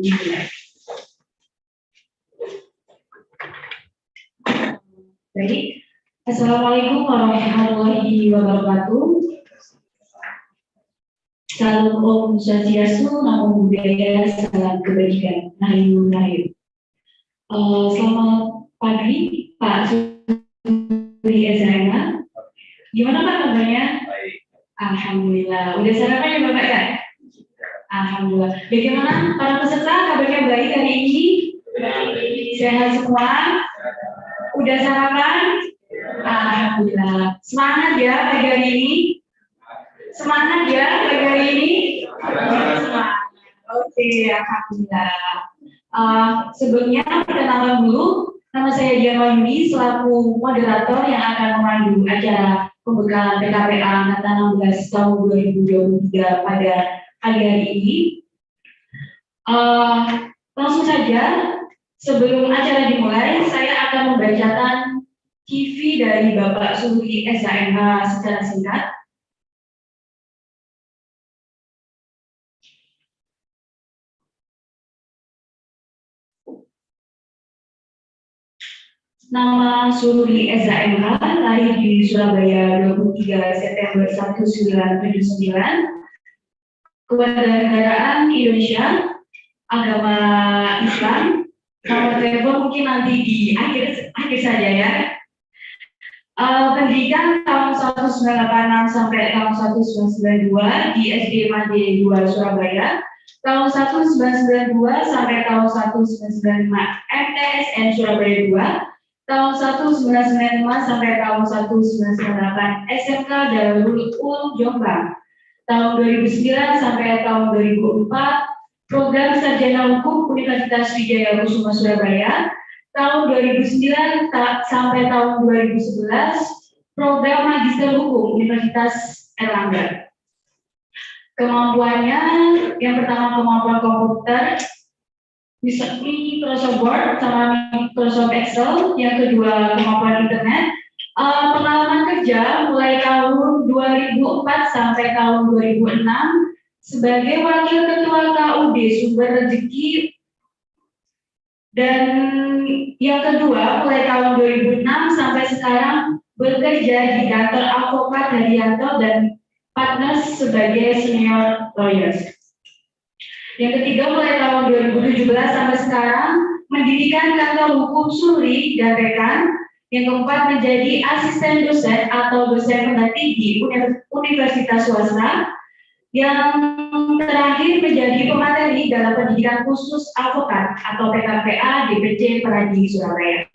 dimulai. Baik, Assalamualaikum warahmatullahi wabarakatuh. Salam Om Swastiastu, Namo Buddhaya, salam kebajikan. Rahayu. Selamat pagi, Pak Suri Ezraina. Gimana Pak kabarnya? Baik. Alhamdulillah. Udah sarapan ya Bapak ya? Alhamdulillah. Bagaimana para peserta kabarnya baik hari ini? Sehat semua? Udah sarapan? Alhamdulillah. Semangat ya pagi hari ini? Semangat ya pagi hari ini? Semangat. Oke, alhamdulillah. Sebelumnya perkenalan dulu, nama saya Dian Wahyuni selaku moderator yang akan memandu acara pembekalan PKPA angkatan 16 tahun 2023 pada pagi hari ini. Langsung saja, sebelum acara dimulai, saya akan membacakan CV dari Bapak Suri SHMH secara singkat. Nama Suri SHMH, lahir di Surabaya 23 September 1979, kewarganegaraan Indonesia, agama Islam, nomor telepon mungkin nanti di akhir saja ya. Pendidikan tahun 1986 sampai tahun 1992 di SD Made 2 Surabaya, tahun 1992 sampai tahun 1995 MTSN Surabaya 2, tahun 1995 sampai tahun 1998 SMK Darul Ulum Jombang, tahun 2009 sampai tahun 2004 program sarjana hukum Universitas Wijaya Kusuma Surabaya, tahun 2009 sampai tahun 2011 program magister hukum Universitas Erlangga. Kemampuannya yang pertama kemampuan komputer, bisa Microsoft Word sama Microsoft Excel. Yang kedua kemampuan internet. Pengalaman kerja mulai tahun 2004 sampai tahun 2006 sebagai wakil ketua KUD Sumber Rezeki, dan yang kedua mulai tahun 2006 sampai sekarang bekerja di kantor advokat Haryanto dan Partners sebagai senior lawyers. Yang ketiga mulai tahun 2017 sampai sekarang mendirikan kantor hukum Suri dan rekan. Yang keempat menjadi asisten dosen atau dosen pengganti di universitas swasta. Yang terakhir menjadi pemateri dalam pendidikan khusus advokat atau PKPA DPC Peradi Surabaya.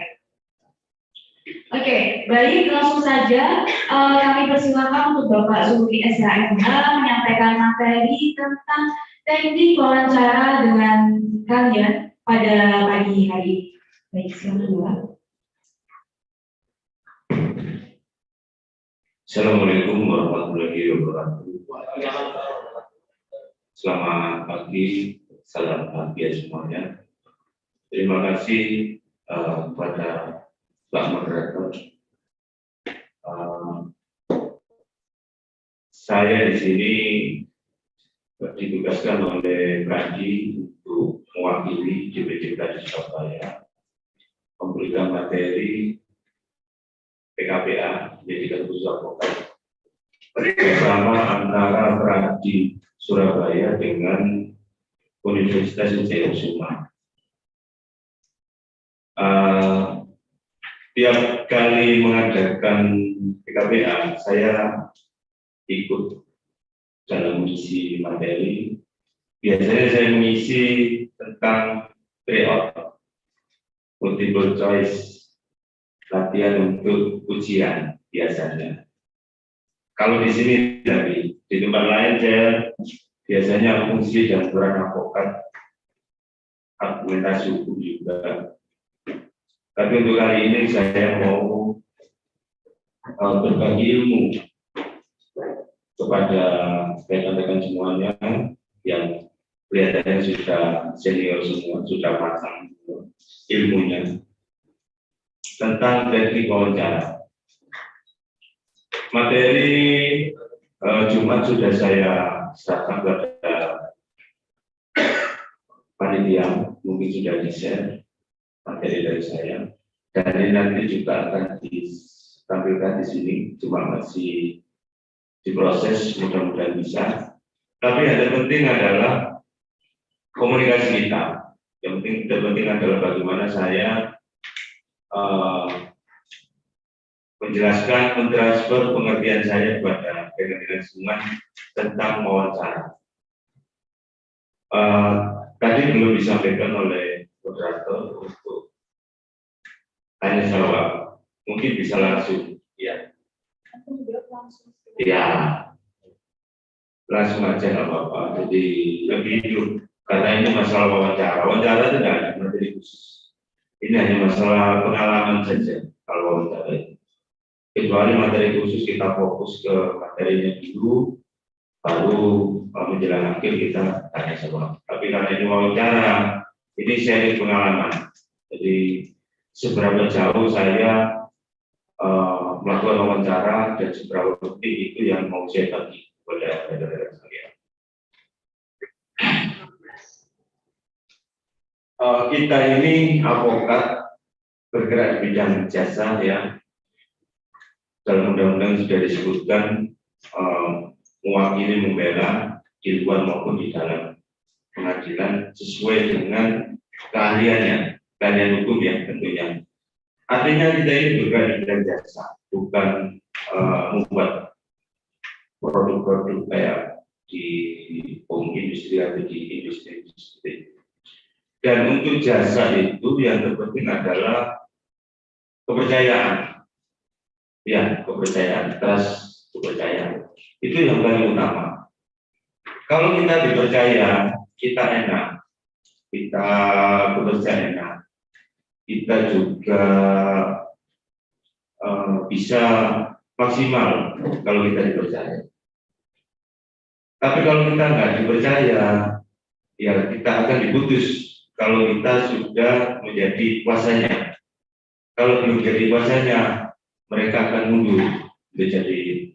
Oke, baik, langsung saja kami persilakan untuk Bapak Suri SHMH menyampaikan materi tentang teknik wawancara dengan kalian pada pagi hari. Baik, silakan Bapak. Assalamualaikum warahmatullahi wabarakatuh. Selamat pagi, salam bahagia semuanya. Terima kasih kepada Pak Moderator. Saya di sini ditugaskan oleh Pradi untuk mewakili DPC Pradi Surabaya memberikan materi PKPA, pendidikan khusus advokat, bersama antara Pradi Surabaya dengan Universitas Wijaya Kusuma. Tiap kali mengadakan PKPA, saya ikut dalam mengisi materi. Biasanya saya mengisi tentang tryout, multiple choice, latihan untuk ujian biasanya. Kalau di sini tapi di tempat lain saya biasanya fungsi dan peran advokat, argumentasi hukum juga. Tapi untuk kali ini saya mau berbagi ilmu kepada rekan-rekan semuanya yang kelihatannya sudah senior semua, sudah matang ilmunya tentang teknik wawancara. Materi Jumat sudah saya serahkan kepada panitia mungkin sudah di-share materi dari saya, dan ini nanti juga akan ditampilkan di sini, cuma masih diproses, mudah-mudahan bisa. Tapi yang terpenting adalah komunikasi kita. Yang terpenting adalah bagaimana saya menjelaskan, mentransfer pengertian saya kepada rekan-rekan lingkungan tentang wawancara. Tadi belum disampaikan oleh moderator untuk tanya jawab, mungkin bisa langsung, ya. Ya, langsung aja nggak apa-apa. Jadi lebih hidup, karena ini masalah wawancara. Wawancara itu tidak ada materi khusus. Ini hanya masalah pengalaman saja kalau wawancara itu. Kecuali materi khusus kita fokus ke materinya dulu, baru menjelang akhir kita tanya jawab. Tapi karena ini wawancara, ini sharing pengalaman. Jadi seberapa jauh saya melakukan wawancara dan seberapa penting itu yang mau saya bagi kepada rekan-rekan saya. Kita ini advokat bergerak di bidang jasa, ya. Dalam undang-undang sudah disebutkan mewakili, membela di luar maupun di dalam pengadilan sesuai dengan keahliannya, keahlian hukum ya tentunya. Artinya kita ini bergerak di bidang jasa, bukan membuat produk-produk kayak di home industri atau di industri. Dan untuk jasa itu yang terpenting adalah kepercayaan. Ya, kepercayaan, trust, kepercayaan. Itu yang paling utama. Kalau kita dipercaya, kita enak. Kita bekerja enak. Kita juga bisa maksimal kalau kita dipercaya. Tapi kalau kita nggak dipercaya, ya kita akan diputus kalau kita sudah menjadi kuasanya. Kalau belum jadi kuasanya, mereka akan mundur menjadi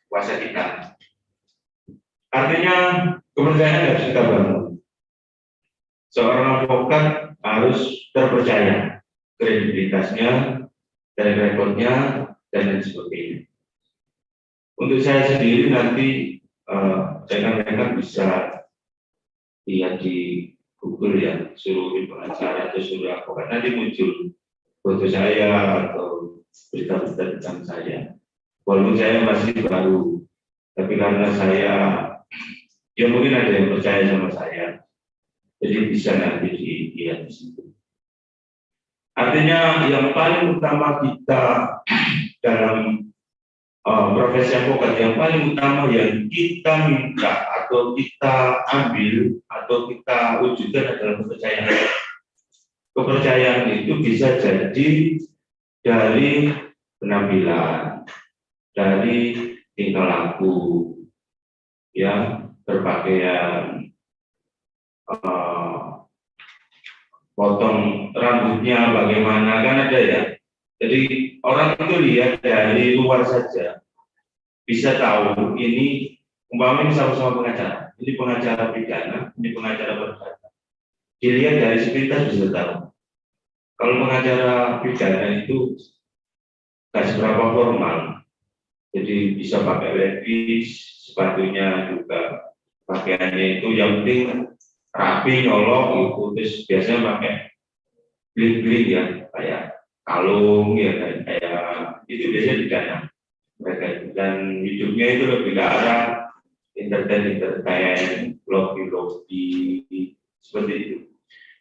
kuasa kita. Artinya kepercayaan harus kita bangun. Seorang advokat harus terpercaya, kredibilitasnya, track record-nya, dan lain sebagainya. Untuk saya sendiri nanti rekan-rekan bisa lihat di Google ya, seluruh pengacara atau seluruh advokat, nanti muncul foto saya atau berita-berita tentang saya. Walaupun saya masih baru, tapi karena saya, ya mungkin ada yang percaya sama saya, jadi bisa nanti dilihat di situ. Artinya yang paling utama kita dalam profesi advokat, yang paling utama yang kita minta atau kita ambil atau kita wujudkan adalah kepercayaan. Kepercayaan itu bisa jadi dari penampilan, dari tingkah laku, ya, berpakaian, potong rambutnya bagaimana, kan ada ya. Jadi orang itu lihat dari luar saja bisa tahu ini umpamanya sama-sama pengacara, ini pengacara pidana, ini pengacara perdata. Dilihat dari sepintas bisa tahu. Kalau pengacara pidana itu nggak seberapa formal, jadi bisa pakai levis, sepatunya juga pakaiannya itu yang penting rapi, nyolok gitu. Terus biasanya pakai bling-bling ya, kayak kalung ya, kayak itu biasanya pidana mereka. Dan hidupnya itu lebih ke arah entertain, lobby seperti itu.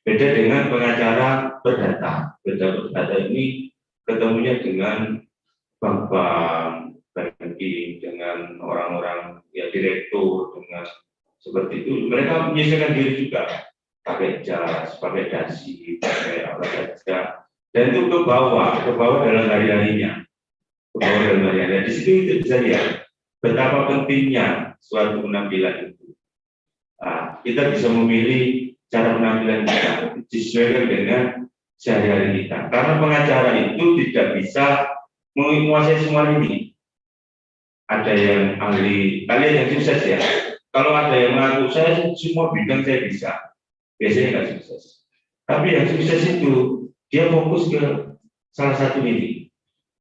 Beda dengan pengacara perdata. Perdata ini ketemunya dengan bank-bank, banking, dengan orang-orang ya direktur, dengan seperti itu. Mereka menyesuaikan diri juga, pakai jas, pakai dasi, pakai apa saja. Dan itu ke bawah dalam hari-harinya. Ke bawah dalam hari-harinya. Di situ itu bisa lihat betapa pentingnya suatu penampilan itu. Nah, kita bisa memilih cara penampilan kita disesuaikan dengan sehari-hari kita. Karena pengacara itu tidak bisa menguasai semua ini. Ada yang ahli, kalian yang sukses ya. Kalau ada yang mengaku saya semua bidang saya bisa, biasanya nggak sukses. Tapi yang sukses itu dia fokus ke salah satu ini,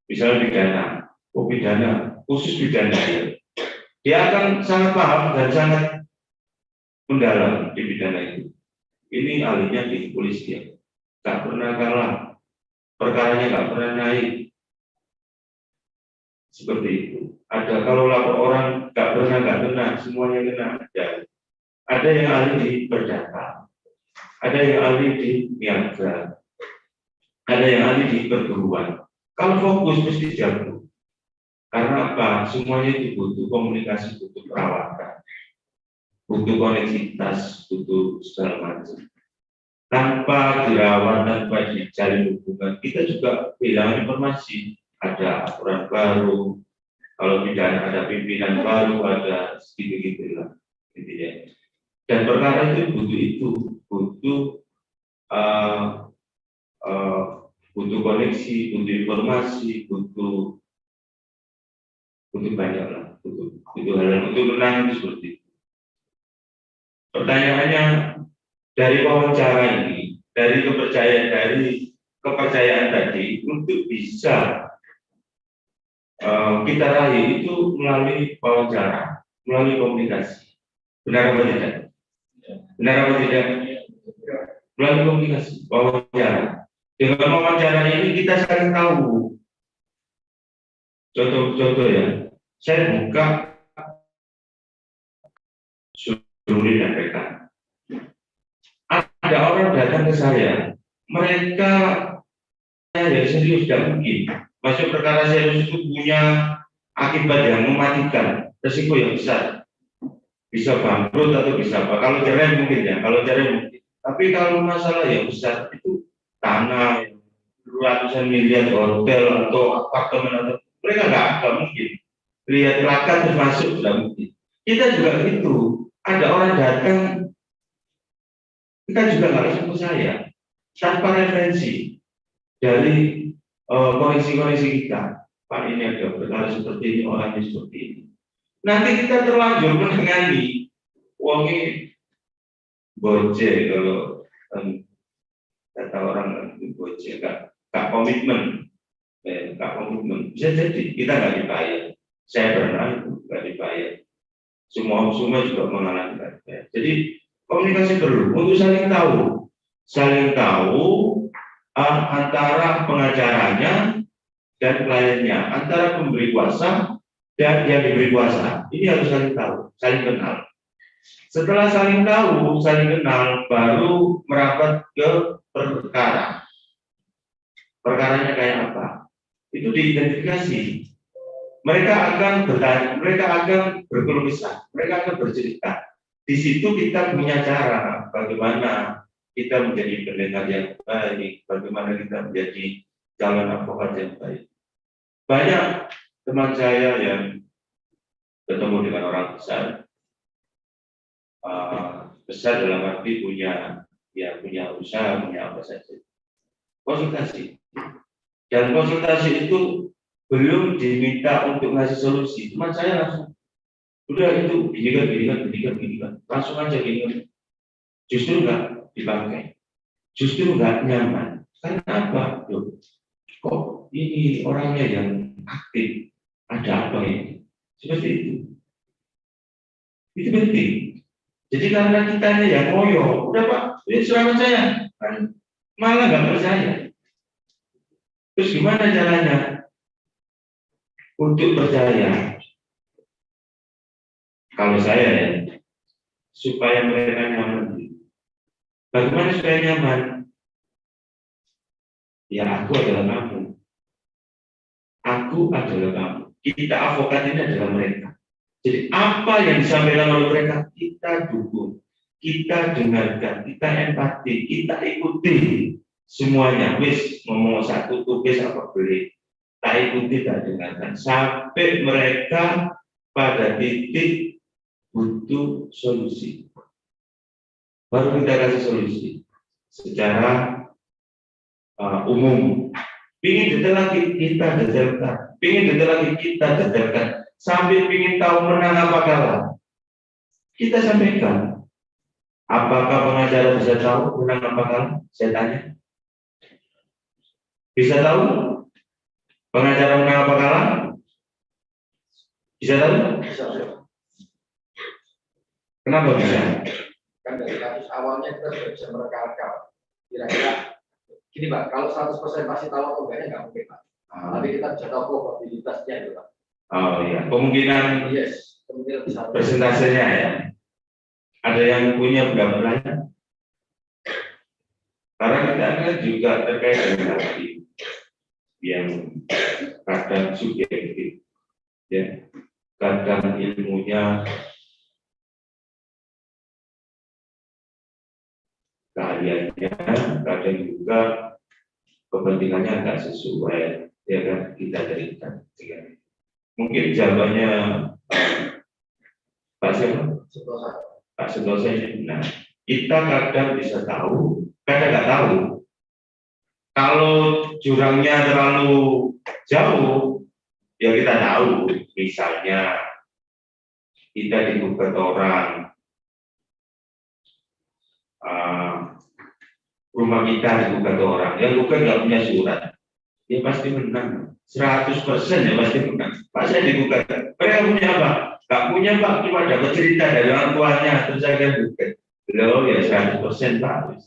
misalnya pidana, pidana, khusus pidana ya. Dia akan sangat paham dan sangat mendalam di pidana itu. Ini ahlinya di kepolisian, nggak pernah kalah, perkaranya nggak pernah naik. Seperti itu. Ada kalau lapor orang nggak kena, semuanya kena. Ada yang ahli di perdata, ada yang ahli di niaga, ada yang ahli di perguruan. Kalau fokus mesti jago. Karena apa? Semuanya itu butuh komunikasi, butuh perawatan, butuh koneksitas, butuh segala macam. Tanpa dirawat, tanpa dijalin hubungan, kita juga kehilangan informasi. Ada aturan baru, kalau pidana ada pimpinan baru, ada segitu-gitu lah, gitu ya. Dan perkara itu butuh butuh koneksi, butuh informasi, butuh banyak lah, butuh hal untuk menang itu seperti itu. Pertanyaannya, dari wawancara ini, dari kepercayaan tadi, untuk bisa kita raih itu melalui wawancara, melalui komunikasi. Benar apa tidak? Benar apa tidak? Melalui komunikasi, wawancara. Dengan wawancara ini kita saling tahu. Contoh ya, saya buka Suri dan PK. Ada orang datang ke saya, mereka yang serius tidak mungkin. Masuk perkara serius itu punya akibat yang mematikan, resiko yang besar. Bisa bangkrut atau bisa apa. Kalau cerai mungkin ya, Tapi kalau masalah yang besar itu tanah, ratusan miliar hotel atau apartemen atau mereka nggak mungkin. Lihat lakat terus masuk nggak mungkin. Kita juga gitu. Ada orang datang, kita juga nggak langsung percaya tanpa referensi dari koneksi kita. Pak, ini ada perkara seperti ini, orangnya seperti ini. Nanti kita terlanjur menangani uangnya boceh, kalau kata orang boceh, nggak komitmen, bisa jadi kita nggak dibayar. Saya pernah nggak dibayar. Semua juga mengalami nggak dibayar. Jadi komunikasi perlu untuk saling tahu antara pengacaranya dan kliennya, antara pemberi kuasa dan yang diberi kuasa. Ini harus saling tahu, saling kenal. Setelah saling tahu, saling kenal, baru merapat ke perkara. Perkaranya kayak apa? Itu diidentifikasi. Mereka akan bertanya, mereka akan berkeluh kesah, mereka akan bercerita. Di situ kita punya cara bagaimana kita menjadi pendengar yang baik, bagaimana kita menjadi calon advokat yang baik. Banyak teman saya yang bertemu dengan orang besar, besar dalam arti punya usaha, punya apa saja. Konsultasi. Dan konsultasi itu belum diminta untuk ngasih solusi. Teman saya langsung, udah itu gini kan, langsung aja gini. Justru nggak dipakai, justru nggak nyaman. Karena apa? Loh, kok ini orangnya yang aktif, ada apa ini? Seperti itu. Itu penting. Jadi karena kita ini yang ngoyo, udah Pak, ini selama saya kan malah nggak percaya. Terus gimana caranya untuk percaya? Kalau saya ya, supaya mereka nyaman. Bagaimana supaya nyaman? Ya aku adalah kamu. Aku adalah kamu. Kita advokat ini adalah mereka. Jadi apa yang disampaikan oleh mereka kita dukung, kita dengarkan, kita empati, kita ikuti semuanya. Wis ngomong satu tugas apa boleh, tak ikuti, tak dengarkan sampai mereka pada titik butuh solusi. Baru kita kasih solusi secara umum. Pingin detail lagi kita detailkan, pingin detail lagi kita detailkan. Sambil ingin tahu menang apa kalah, kita sampaikan Apakah pengacara bisa tahu menang apa kalah? Saya tanya. Bisa tahu? Pengacara menang apa kalah? Bisa tahu? Bisa. Kenapa bisa? Kan dari kasus awalnya kita sudah bisa mereka-reka. Kira-kira gini Pak, kalau 100% pasti tahu atau enggaknya nggak mungkin Pak. Tapi kita bisa tahu probabilitasnya gitu Pak. Oh iya, kemungkinan Yes, kemungkinan bisa. persentasenya ya. Ada yang punya berapa banyak? Karena kita kan juga terkait dengan hati yang kadang subjektif, ya, kadang ilmunya keahliannya, kadang juga kepentingannya agak sesuai, ya kan kita cerita. Mungkin jawabannya Pak siapa? Pak Sentosa ini. Nah, kita kadang bisa tahu, kadang nggak tahu. Kalau jurangnya terlalu jauh, ya kita tahu. Misalnya kita digugat orang, rumah kita digugat orang, yang gugat nggak punya surat, ya pasti menang. 100% ya pasti menang. Pak saya digugat, mereka punya apa? Nggak punya Pak, cuma dapat cerita dari orang tuanya, terus saya kan gugat. Loh ya 100% Pak.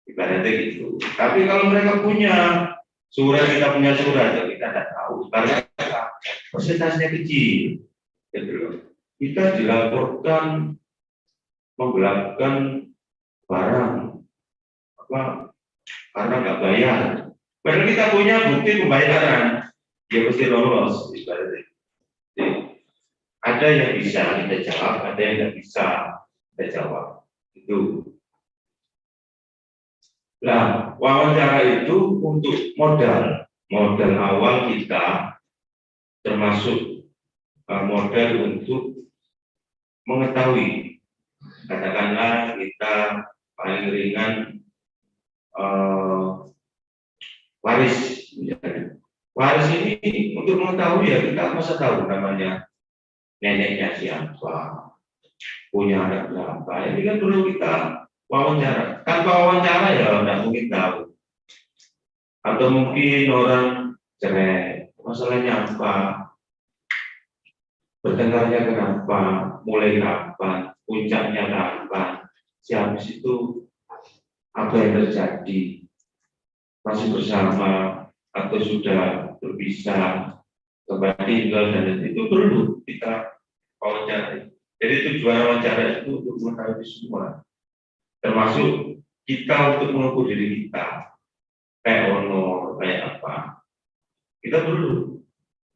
Ibaratnya gitu. Tapi kalau mereka punya surat, kita punya surat, ya kita tidak tahu. Karena persentasenya kecil. Gitu loh. Kita dilaporkan menggelapkan barang apa karena nggak bayar. Padahal kita punya bukti pembayaran, ya pasti lolos. Ibaratnya. Jadi, ada yang bisa kita jawab, ada yang nggak bisa kita jawab. Itu. Nah, wawancara itu untuk modal awal kita, termasuk modal untuk mengetahui, katakanlah kita paling ringan waris, misalnya. Waris ini untuk mengetahui ya kita masa tahu namanya neneknya siapa, punya anak berapa, ini kan perlu kita wawancara. Tanpa wawancara ya tidak mungkin tahu. Atau mungkin orang cerai, masalahnya apa, bertengkarnya kenapa, mulai kapan, puncaknya kapan, siapa itu, apa yang terjadi, masih bersama atau sudah berpisah, tempat tinggal, dan itu perlu kita wawancara. Jadi tujuan wawancara itu untuk mengetahui semua, termasuk kita untuk mengukur diri kita, kayak honor, kayak apa. Kita perlu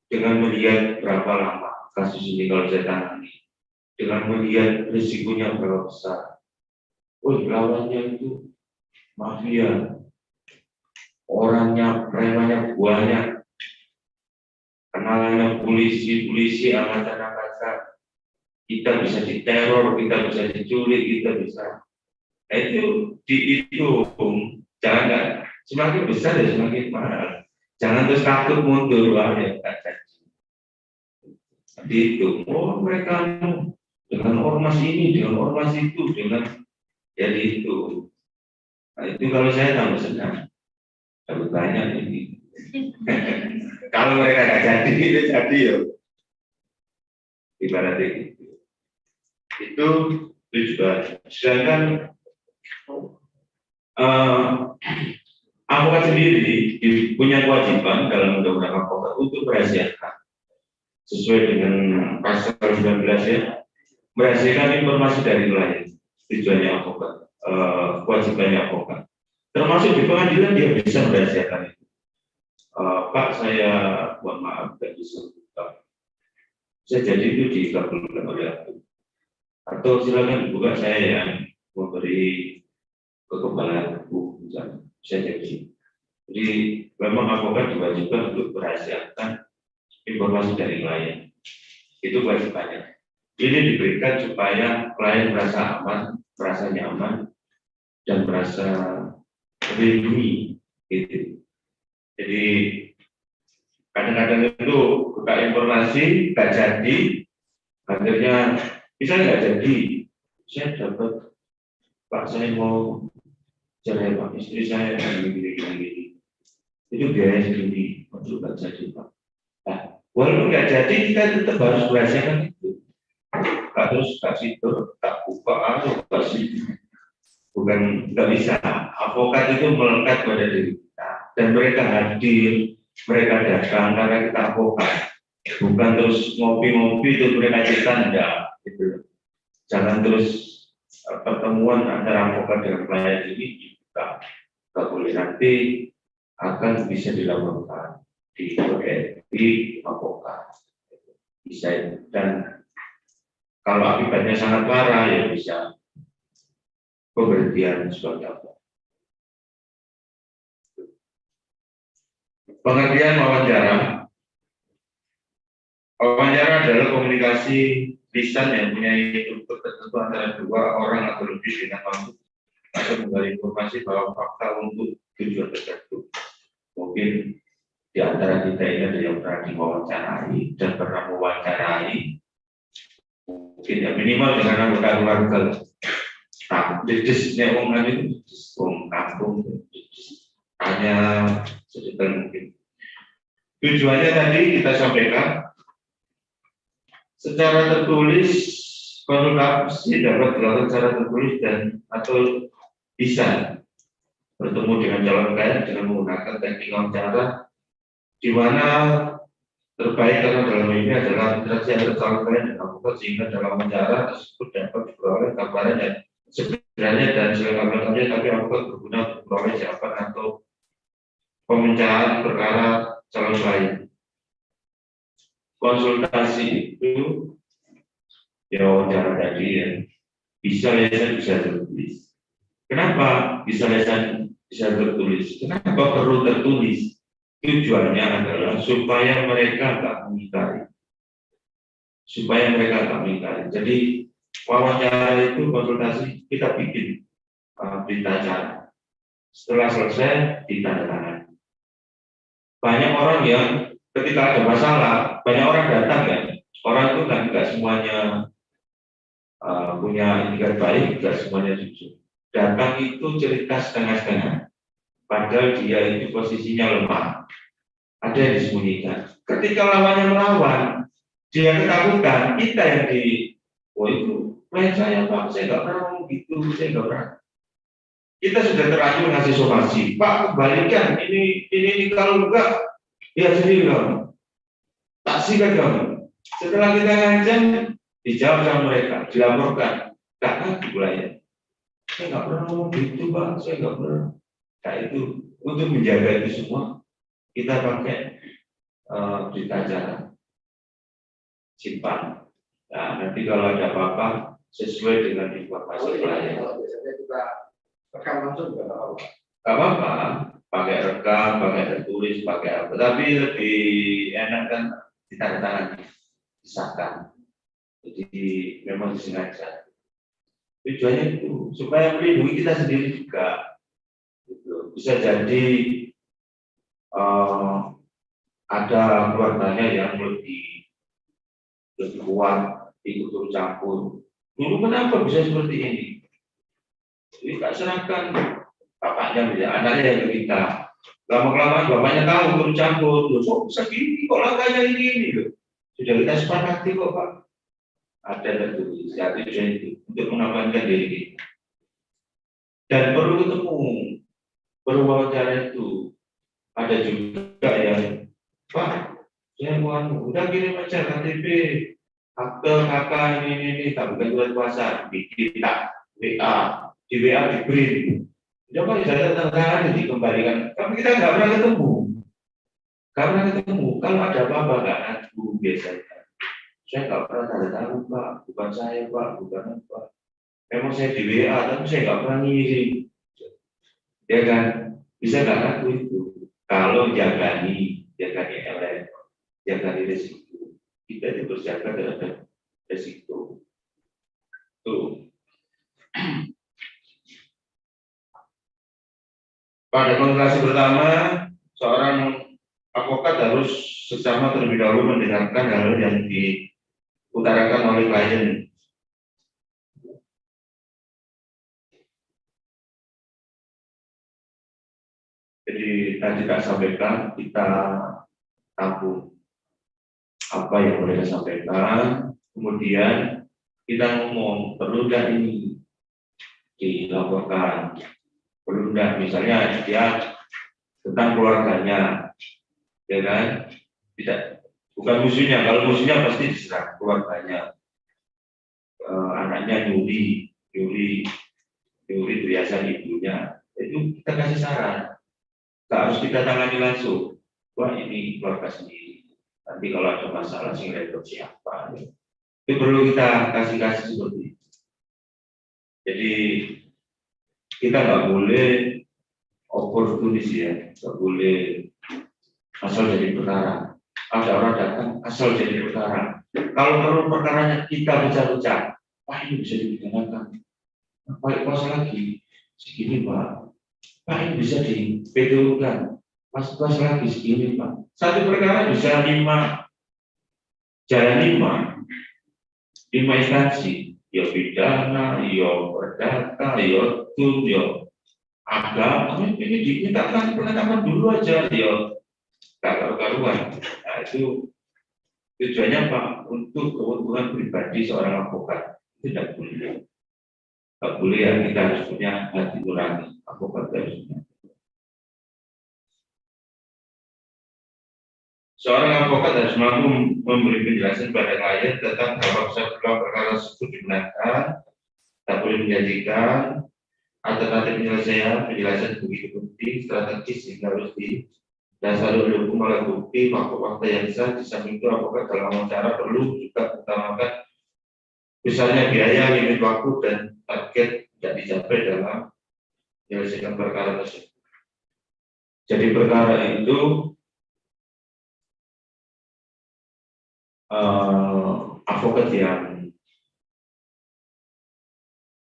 dengan melihat berapa lama kasus ini kalau saya tangani, dengan melihat risikonya berapa besar. Oh, lawannya itu mafia, orangnya, premannya banyak, kenalannya polisi angkatan-angkatan. Kita bisa diteror, kita bisa diculik, kita bisa. Nah, itu dihitung, jangan nggak semakin besar ya semakin mahal. Jangan terus takut mundur, wah ya dihitung. Oh mereka dengan ormas ini, dengan ormas itu, dengan jadi itu. Nah, itu kalau saya tambah senang, tambah banyak ini. Kalau mereka nggak jadi, itu jadi ya. Ibaratnya gitu. Itu tujuan. Sedangkan advokat sendiri punya kewajiban dalam undang-undang advokat untuk merahasiakan sesuai dengan pasal 19 ya, merahasiakan informasi dari klien. Tujuannya advokat, kewajibannya advokat. Termasuk di pengadilan dia bisa merahasiakan itu. Pak saya mohon maaf tidak bisa buka. Bisa jadi itu dikabulkan oleh aku. Atau silakan dibuka saya yang memberi kekebalan hukum misalnya. Bisa jadi. Jadi memang advokat diwajibkan untuk merahasiakan informasi dari klien. Itu kewajibannya. Ini diberikan supaya klien merasa aman, merasa nyaman, dan merasa terlindungi. Gitu. Jadi kadang-kadang itu buka informasi nggak jadi, akhirnya bisa nggak jadi. Saya dapat Pak saya mau cerai Pak, istri saya gini. Itu biaya segini, untuk nggak jadi Pak. Nah, walaupun nggak jadi, kita tetap harus berhasilkan itu. Harus kasih itu, tak buka atau kasih. Bukan nggak bisa. Advokat itu melekat pada diri kita. Dan mereka hadir, mereka datang karena kita advokat. Bukan terus ngopi-ngopi itu mereka canda, gitu. Jangan terus pertemuan antara advokat dengan klien ini dibuka. Nggak boleh, nanti akan bisa dilakukan di advokat. Bisa, dan kalau akibatnya sangat parah ya bisa pemberhentian sebagai apa. Pengertian wawancara. Wawancara adalah komunikasi lisan yang punya struktur tertentu antara dua orang atau lebih dengan mampu atau menggali informasi bahwa fakta untuk tujuan tertentu. Mungkin di antara kita ini ada yang pernah diwawancarai dan pernah mewawancarai, mungkin ya minimal dengan anggota keluarga. Dedesnya omongan itu kampung, hanya sedikit mungkin. Tujuannya tadi kita sampaikan secara tertulis, konsultasi dapat dilakukan secara tertulis dan atau bisa bertemu dengan calon klien dengan menggunakan teknik wawancara, di mana terbaik karena dalam ini adalah interaksi antara calon klien dan advokat, sehingga dalam wawancara tersebut dapat diperoleh gambaran yang sebenarnya dan selengkapnya, tapi advokat berguna untuk memperoleh jawaban atau pemecahan perkara calon klien. Konsultasi itu ya wawancara tadi ya bisa lisan bisa tertulis. Kenapa bisa lisan bisa tertulis? Kenapa perlu tertulis? Tujuannya adalah supaya mereka nggak mengingkari. Supaya mereka nggak mengingkari. Jadi wawancara itu konsultasi kita bikin berita acara. Setelah selesai ditandatangani. Banyak orang yang ketika ada masalah, banyak orang datang ya. Orang itu kan tidak semuanya punya itikat baik, tidak semuanya jujur. Datang itu cerita setengah-setengah. Padahal dia itu posisinya lemah. Ada yang disembunyikan. Ketika lawannya melawan, dia ketakutan. Kita yang oh itu, klien saya Pak, saya nggak pernah ngomong gitu, saya nggak pernah. Kita sudah terlanjur ngasih somasi. Pak, kembalikan. Ini kalau enggak, lihat sendiri kamu. Saksikan kamu. Setelah kita ngancam, dijawab sama mereka, dilaporkan. Karena dimulai. Saya nggak pernah ngomong gitu, Pak. Saya nggak pernah. Nah itu untuk menjaga itu semua, kita pakai berita acara. Simpan. Nah nanti kalau ada apa-apa, sesuai dengan informasi klien. Kalau biasanya kita rekam langsung juga nggak apa-apa. Nggak apa-apa. Pakai rekam, pakai tertulis, pakai apa. Tapi lebih enak kan ditandatangani, disahkan. Jadi memang disengaja. Tujuannya itu supaya melindungi kita sendiri juga. Gitu. Bisa jadi ada keluarganya yang lebih kuat, ikut turut campur. Dulu kenapa bisa seperti ini? Jadi tak serahkan bapaknya, anaknya yang ke kita. Lama-kelamaan bapaknya tahu turut campur. Loh, kok bisa gini? Kok langkahnya ini loh? Sudah kita sepakati kok Pak. Ada tertulis, ya itu untuk mengamankan diri kita. Dan perlu ketemu, perlu wawancara itu. Ada juga yang, Pak, saya mau udah kirim aja KTP, akte kakak ini, tak bukan surat kuasa, bikin tak WA, di WA di print. Coba saya tanda dikembalikan, tapi kita nggak pernah ketemu. Kalau ada apa-apa nggak ngaku biasanya. Saya nggak pernah tanda tangan Pak, bukan saya Pak, bukan apa. Memang saya di WA, tapi saya nggak pernah ngirim. Ya kan, bisa nggak ngaku itu. Kalau jagani elek, jagani resiko. Kita itu berjaga terhadap resiko. Tuh. Pada konsultasi pertama, seorang advokat harus seksama terlebih dahulu mendengarkan hal yang diutarakan oleh klien. Jadi tadi tak sampaikan, kita tampung apa yang boleh kita sampaikan, kemudian kita ngomong perlu nggak ini dilaporkan, perlu nggak misalnya dia tentang keluarganya, ya kan? Tidak, bukan musuhnya. Kalau musuhnya pasti diserang keluarganya. Anaknya nyuri perhiasan ibunya, itu kita kasih saran. Nggak harus kita tangani langsung. Wah ini keluarga sendiri. Nanti kalau ada masalah sing repot siapa? Itu perlu kita kasih seperti itu. Jadi kita nggak boleh oportunis ya, nggak boleh asal jadi perkara. Ada orang datang asal jadi perkara. Kalau perlu perkaranya kita pecah-pecah, wah ini bisa dipidanakan. Balik kuasa lagi, segini Pak ini bisa di PTU kan, kuasa lagi segini Pak. Satu perkara bisa 5 jalan 5 instansi, ya pidana, ya perdata, ya tun, ya agama. Ini dimintakan penetapan dulu aja, ya tak karu-karuan. Nah itu tujuannya Pak, untuk keuntungan pribadi seorang advokat. Tidak boleh. Tidak boleh ya, kita harus punya hati nurani. Advokat harusnya. Seorang advokat harus mampu memberi penjelasan pada klien tentang bahwa perkara tersebut dimenangkan, tak boleh menjanjikan, alternatif penyelesaian, penjelasan begitu penting, strategis sehingga harus didasari oleh hukum alat bukti, fakta-fakta yang sah. Di samping itu, advokat dalam wawancara perlu juga mengutamakan besarnya biaya, limit waktu, dan target tidak dicapai dalam menyelesaikan perkara tersebut. Jadi perkara itu advokat yang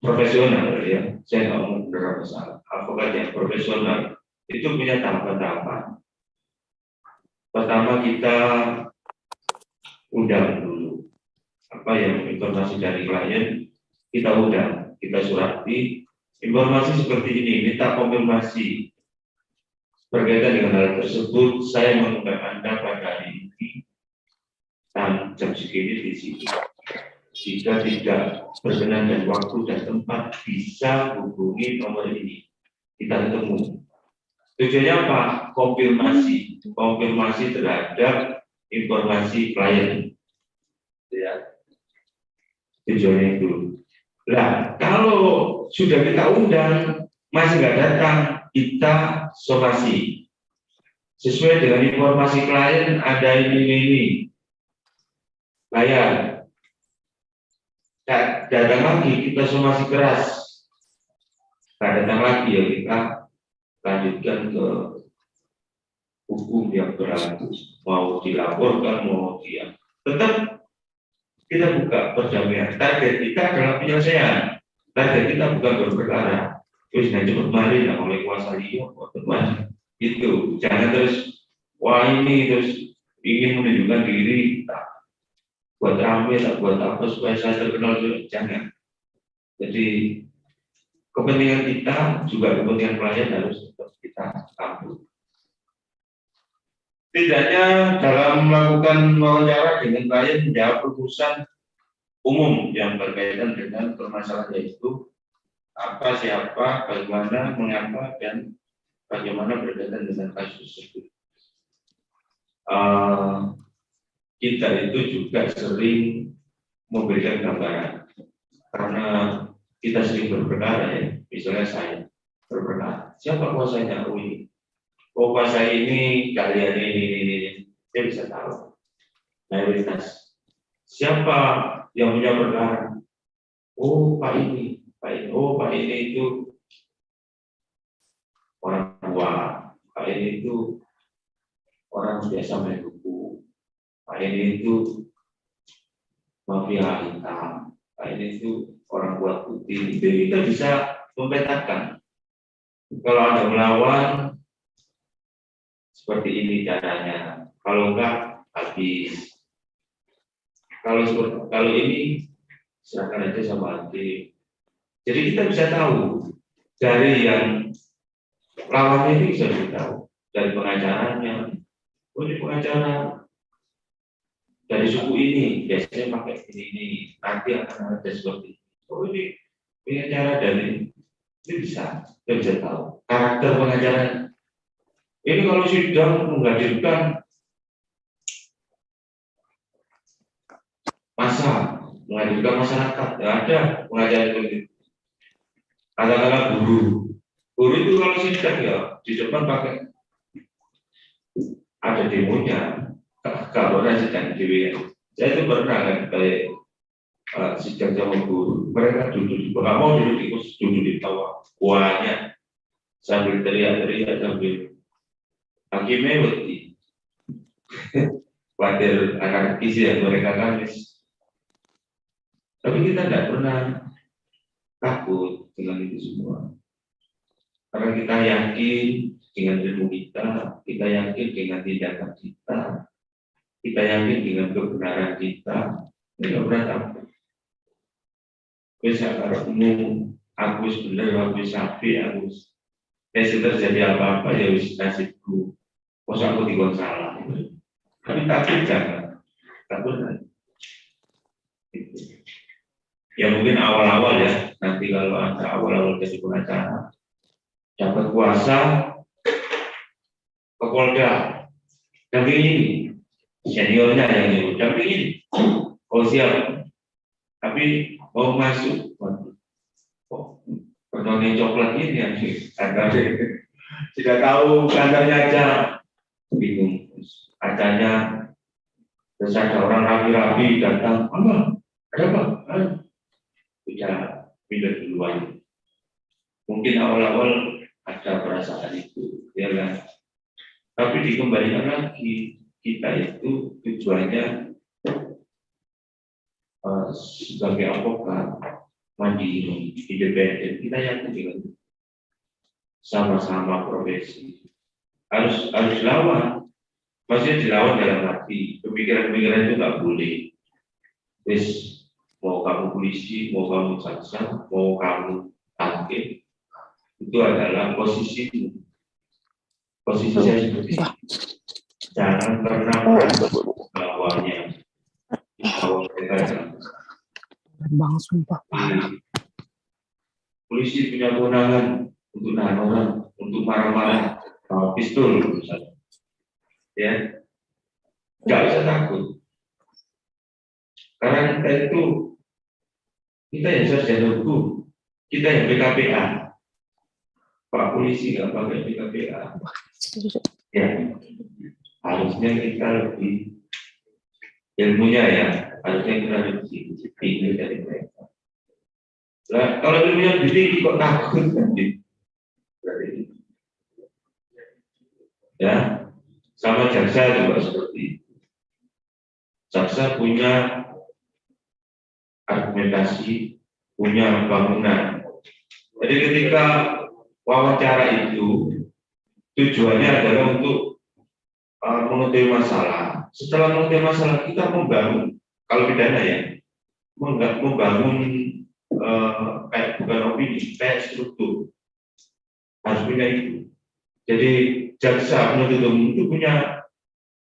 profesional ya, saya nggak mau benar salah. Advokat yang profesional itu punya tahapan-tahapan. Pertama kita undang dulu apa yang informasi dari klien, kita undang, kita surati informasi seperti ini, minta konfirmasi berkaitan dengan hal tersebut. Saya mengundang Anda pada hari ini dan jam segini di sini. Jika tidak berkenan dan waktu dan tempat, bisa hubungi nomor ini, kita ketemu. Tujuannya apa? Konfirmasi terhadap informasi klien. Ya. Tujuannya itu. Nah, kalau sudah kita undang masih nggak datang, kita somasi sesuai dengan informasi klien. Ada ini bayar, datang lagi kita somasi keras, nggak datang lagi ya kita lanjutkan ke hukum yang berlaku, mau dilaporkan mau dia tetap kita buka perdamaian. Target kita adalah penyelesaian. Target kita bukan berperkara. Terus nanti cepat mari lah oleh kuasa liya, teman. Itu jangan terus wah ini terus ingin menunjukkan diri, tak buat rame, tak buat apa supaya saya terkenal juga. Jangan. Jadi kepentingan kita juga kepentingan klien harus tetap kita tampung. Tidaknya dalam melakukan wawancara dengan klien menjawab urusan umum yang berkaitan dengan permasalahan yaitu apa, siapa, bagaimana, mengapa, dan bagaimana berkaitan dengan kasus tersebut. Kita itu juga sering memberikan gambaran karena kita sering berperkara ya. Misalnya saya berperkara, siapa kuasanya? Oh ini. Oh kuasa ini kalian ini, saya bisa tahu mayoritas. Siapa yang punya perkara? Oh Pak ini, oh Pak ini itu orang tua, Pak ini itu orang biasa main buku, Pak ini itu mafia hitam, Pak ini itu orang kuat putih. Itu kita bisa memetakan. Kalau ada melawan seperti ini caranya, kalau enggak habis. Kalau ini serahkan aja sama hakim. Jadi kita bisa tahu dari yang lawannya itu bisa ditahu dari pengacaranya. Oh, ini pengacara dari suku ini biasanya pakai ini nanti akan ada seperti ini. Oh, ini pengacara dari ini bisa tahu karakter pengacara. Ini kalau sidang menghadirkan menghadirkan masyarakat, ya ada pengacara itu. Katakanlah guru itu kalau sidang ya di depan pakai ada demonya, kalau orang sidang dewi. Saya itu pernah kan kayak sidang sama guru, mereka duduk di bawah, mau duduk di bawah, kuahnya sambil teriak-teriak sambil hakimnya wedi, khawatir akan isi yang mereka kamis. Tapi kita tidak pernah takut dengan itu semua, karena kita yakin dengan ilmu kita yakin dengan tindakan kita yakin dengan kebenaran kita, tidak pernah takut. Bisa kalau aku benar, aku sapi, aku terjadi apa-apa ya wis nasibku. Masa aku dikon salah. Tapi takut jangan. Takut nanti. Ya mungkin awal-awal ya. Nanti kalau ada awal-awal jadi pengacara, dapat kuasa ke Polda. Tapi ini seniornya yang nyuruh. Tapi ini, oh siap. Tapi mau masuk, pertanyaan coklat ini yang tidak tahu kantornya aja, bingung. Kacanya terus ada orang rapi-rapi datang, ada apa? Tidak pindah duluan. Mungkin awal-awal ada perasaan itu, ya kan? Tapi dikembalikan lagi, kita itu tujuannya sebagai advokat mandiri, independen, kita yakin dengan sama-sama profesi harus lawan, maksudnya dilawan dalam arti pemikiran-pemikiran itu nggak boleh. Terus mau kamu polisi, mau kamu jaksa, mau kamu hakim, itu adalah posisi saya seperti itu. Jangan pernah lawannya. Bang, sumpah parah. Polisi punya kewenangan untuk nahan orang, untuk marah-marah, pistol misalnya. Ya, nggak usah takut. Karena kita yang sarjana hukum, kita yang PKPA. Pak polisi nggak pakai PKPA. Ya, harusnya kita lebih ilmunya ya, harusnya kita lebih tinggi dari mereka. Nah, kalau ilmunya lebih tinggi kok takut nanti? Ya, sama jaksa juga seperti itu. Jaksa punya argumentasi, punya bangunan. Jadi ketika wawancara itu tujuannya adalah untuk mengetahui masalah. Setelah mengetahui masalah, kita membangun, kalau pidana ya, membangun kayak bukan opini, kayak struktur. Harus punya itu. Jadi jaksa penuntut umum itu punya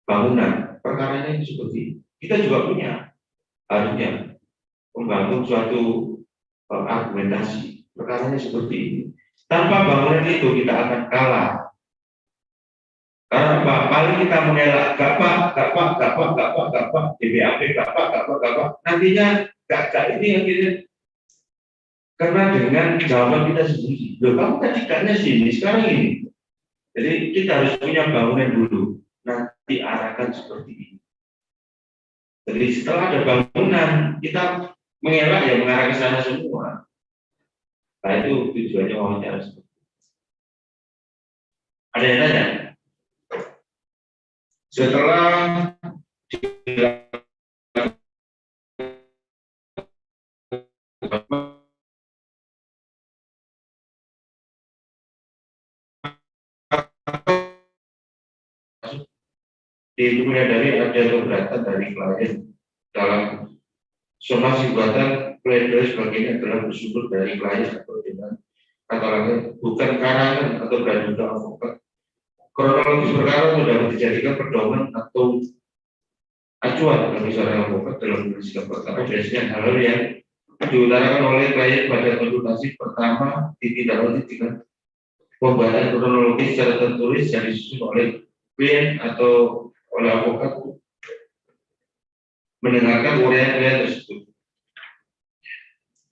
bangunan, perkaranya itu seperti ini. Kita juga punya, harusnya membangun suatu argumentasi, perkaranya seperti ini. Tanpa bangunan itu kita akan kalah. Karena apa? Paling kita mengelak, gak pak, DBAP, gak pak. Nantinya gak ini akhirnya. Karena dengan jawaban kita sendiri, loh kamu tadi kaknya sini, sekarang ini. Jadi kita harus punya bangunan dulu, nanti arahkan seperti ini. Jadi setelah ada bangunan, kita mengelak ya mengarah ke sana semua. Nah itu tujuannya wawancara seperti itu. Ada yang tanya? Setelah menyadari ada keberatan dari klien dalam somasi gugatan, pledoi sebagainya adalah bersumber dari klien atau dengan kata lain bukan karangan atau praduga kronologis perkara itu dapat dijadikan pedoman atau acuan bagi seorang advokat dalam menyelesaikan perkara biasanya hal yang diutarakan oleh klien pada konsultasi pertama ditindaklanjuti dengan pembahasan kronologis secara tertulis yang disusun oleh klien atau oleh advokat mendengarkan uraian tersebut.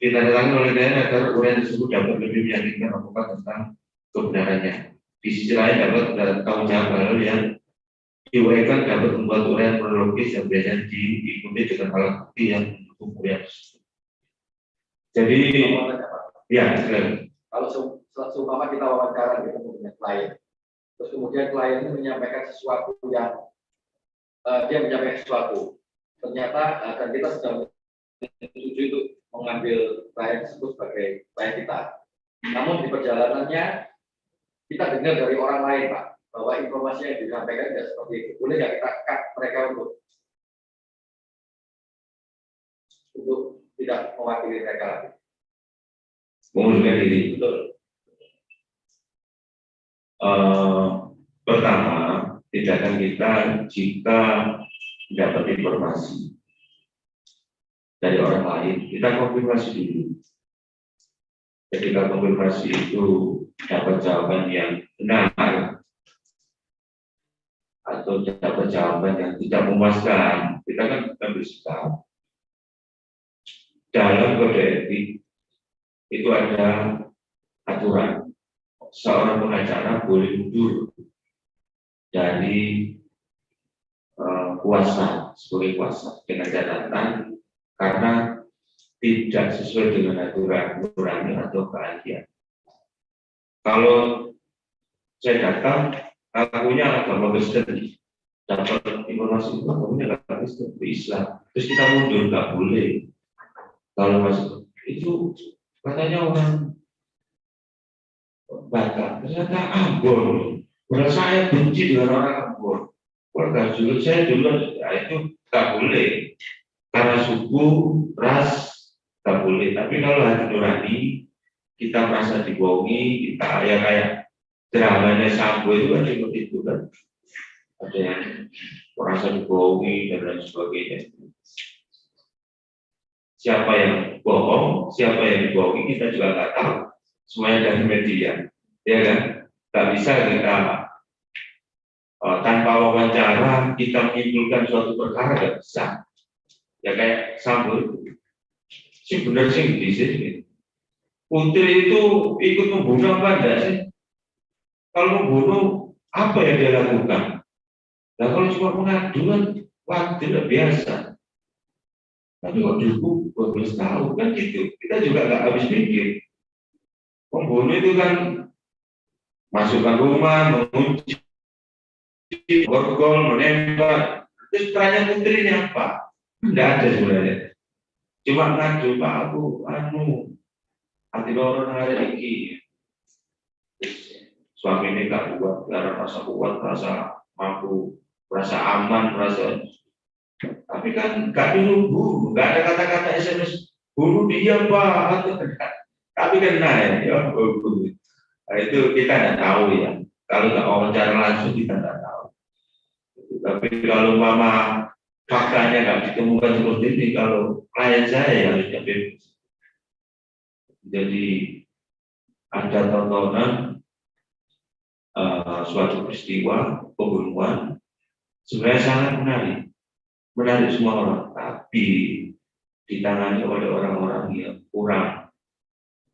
Ditandatangani oleh klien agar uraian tersebut dapat lebih meyakinkan advokat tentang kebenarannya. Di sisi lain dapat tanggung jawab hal yang diuraikan dapat membuat uraian kronologis yang biasanya diikuti dengan alat bukti yang mendukung uraian tersebut. Jadi, ya, silakan. Kalau seumpama kita wawancara ketemu dengan klien, terus kemudian klien ini menyampaikan sesuatu yang dia menyampaikan sesuatu, ternyata dan kita sudah setuju itu mengambil klien tersebut sebagai klien kita. Namun di perjalanannya kita dengar dari orang lain, Pak, bahwa informasi yang disampaikan tidak seperti itu. Boleh nggak kita cut mereka untuk tidak mewakili mereka lagi? Mengundurkan diri. Betul. Pertama, tindakan kita jika dapat informasi dari orang lain, kita konfirmasi dulu. Ketika konfirmasi itu dapat jawaban yang benar atau dapat jawaban yang tidak memuaskan, kita kan ambil sikap. Dalam kode etik itu ada aturan seorang pengacara boleh mundur dari kuasa sebagai kuasa dengan catatan karena tidak sesuai dengan aturan atau keahlian. Kalau saya datang, akunya agama Kristen, dapat informasi itu akunya agama Kristen, Islam, terus kita mundur nggak boleh. Kalau masuk itu katanya orang Batak, ternyata Ambon. Padahal saya benci dengan orang Ambon. Warga juga saya dulu, ya itu nggak boleh. Karena suku, ras, nggak boleh. Tapi kalau hati nurani, kita merasa dibohongi, kita ya kayak dramanya Sambo itu kan seperti itu kan. Ada yang merasa dibohongi dan lain sebagainya. Siapa yang bohong, siapa yang dibohongi kita juga nggak tahu. Semuanya dari media, ya kan? Nggak bisa kita tanpa wawancara kita menyimpulkan suatu perkara, nggak bisa. Ya kayak Sambo itu, sih benar sih di sini. Putri itu ikut membunuh apa enggak sih? Kalau membunuh, apa yang dia lakukan? Nah kalau cuma mengadu kan, wah tidak biasa. Tapi kok dihukum 12 tahun kan gitu. Kita juga nggak habis pikir. Pembunuh itu kan masukkan rumah, mengunci, borgol, menembak. Terus tanya putrinya apa? Tidak ada sebenarnya. Cuma ngadu, Pak aku, hati orang hari ini. Suami ini nggak kuat, karena rasa kuat, rasa mampu, rasa aman, rasa. Tapi kan nggak dilunggu, nggak ada kata-kata SMS bunuh dia Pak. Tapi kan naik, ya. Nah, itu kita nggak tahu ya. Kalau nggak wawancara langsung kita nggak tahu. Tapi kalau mama faktanya nggak ditemukan seperti ini, kalau klien saya harusnya bebas. Jadi ada tontonan suatu peristiwa pembunuhan sebenarnya sangat menarik semua orang, tapi ditangani oleh orang-orang yang kurang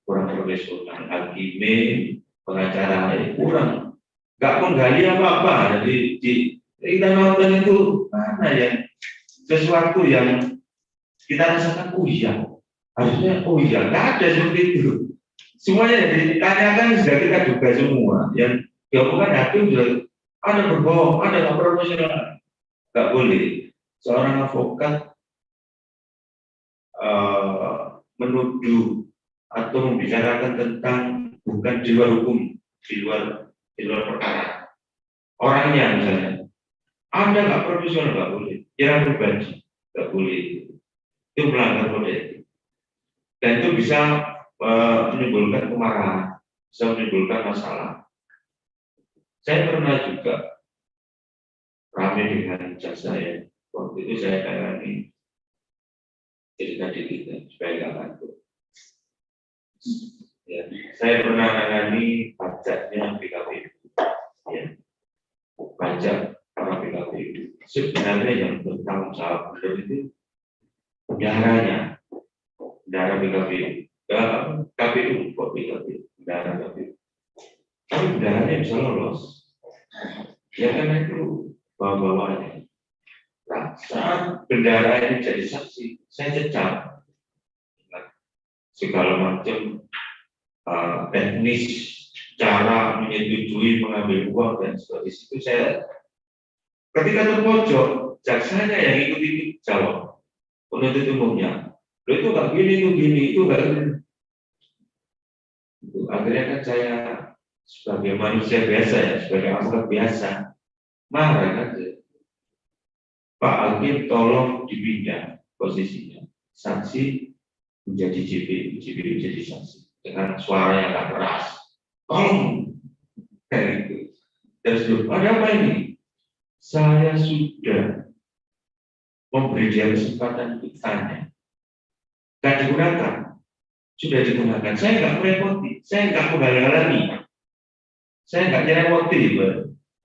profesional, hakim, pengacara kurang, nggak menggali apa-apa. Jadi kita nonton itu mana ya sesuatu yang kita rasakan, harusnya nggak ada seperti itu. Semuanya yang ditanyakan sudah kita duga semua. Yang diomongkan hakim sudah ada berbohong, ada nggak profesional, nggak boleh. Seorang advokat menuduh atau membicarakan tentang bukan di luar hukum, di luar perkara. Orangnya misalnya, Anda nggak profesional nggak boleh, kira pribadi nggak boleh, itu melanggar kode etik. Dan itu bisa menimbulkan kemarahan, bisa menimbulkan masalah. Saya pernah juga ramai dengan jasa ya. Waktu itu saya tangani cerita di kita supaya nggak ngantuk. Ya, saya pernah tangani pajaknya PKPU. Ya, pajak para PKPU. Sebenarnya yang bertanggung jawab itu bendaranya, bendara PKPU. KPU kok PKPU, bendara KPU. Tapi bendaranya bisa lolos. Ya karena itu bawa-bawanya. Nah, saat bendara ini jadi saksi, saya cecap segala macam teknis cara menyetujui mengambil uang dan sebagainya itu saya ketika terpojok jaksanya yang ikut jawab penuntut umumnya lo itu nggak gini itu nggak gini itu akhirnya kan saya sebagai manusia biasa ya sebagai anggota biasa marah kan Pak Hakim tolong dipindah posisinya saksi menjadi JPU jadi saksi dengan suara yang agak keras tolong kayak gitu terus ada apa ini saya sudah memberi dia kesempatan untuk tanya nggak digunakan sudah digunakan saya nggak merepoti saya nggak menghalang-halangi saya nggak nyerempoti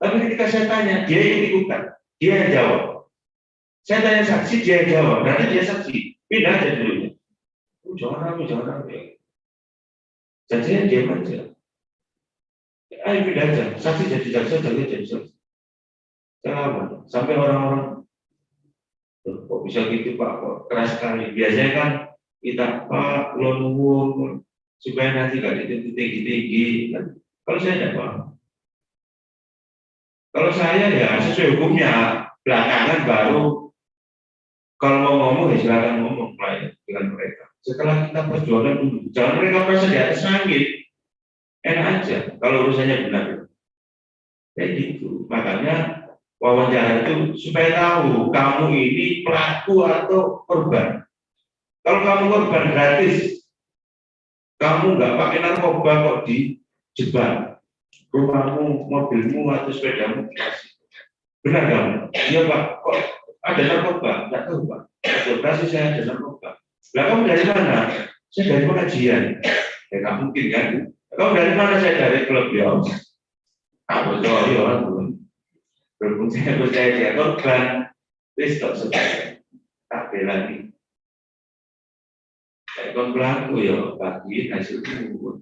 tapi ketika saya tanya dia ikut-ikutan dia yang jawab saya tanya saksi dia yang jawab nanti dia saksi pindah aja dulu jangan rame dan saya diam aja ayo pindah aja saksi jadi jaksa jadi saksi kenapa sampai orang-orang kok bisa gitu Pak kok keras sekali biasanya kan kita Pak lo nuwun supaya nanti gak dituntut tinggi kalau saya tidak paham kalau saya ya sesuai hukumnya belakangan baru kalau mau ngomong ya silakan ngomong dengan mereka setelah kita perjuangan dulu jangan mereka merasa di atas langit enak aja kalau urusannya benar kayak gitu makanya wawancara itu supaya tahu kamu ini pelaku atau korban kalau kamu korban gratis kamu nggak pakai narkoba kok dijebak rumahmu mobilmu atau sepedamu dikasih benar kamu iya Pak kok ada narkoba nggak tahu Pak operasi saya ada narkoba lah kamu dari mana saya dari pengajian ya nggak mungkin kan kamu dari mana saya dari klub ya aku sorry orang berhubung saya percaya dia korban wis tak selesai tak bela lagi saya kon pelaku ya bagi hasilku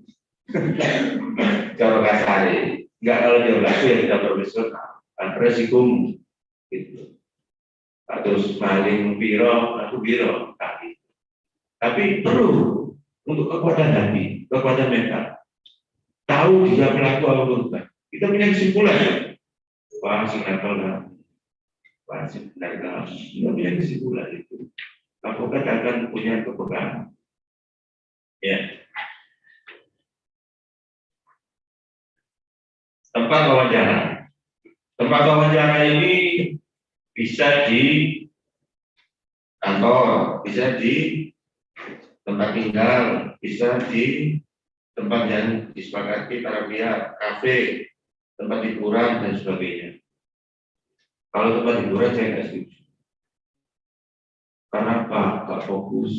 cara kasar enggak kalau dia pelaku ya tidak profesional kan resikomu gitu terus maling biro aku biro tapi perlu untuk kekuatan hati kekuatan mental tahu dia pelaku atau korban kita punya kesimpulan ya wah sinetron wah sinetron kita punya kesimpulan itu advokat akan punya kepegangan ya tempat wawancara ini bisa di kantor bisa di tempat tinggal bisa di tempat yang disepakati para pihak kafe tempat hiburan dan sebagainya kalau tempat hiburan saya nggak setuju karena apa nggak fokus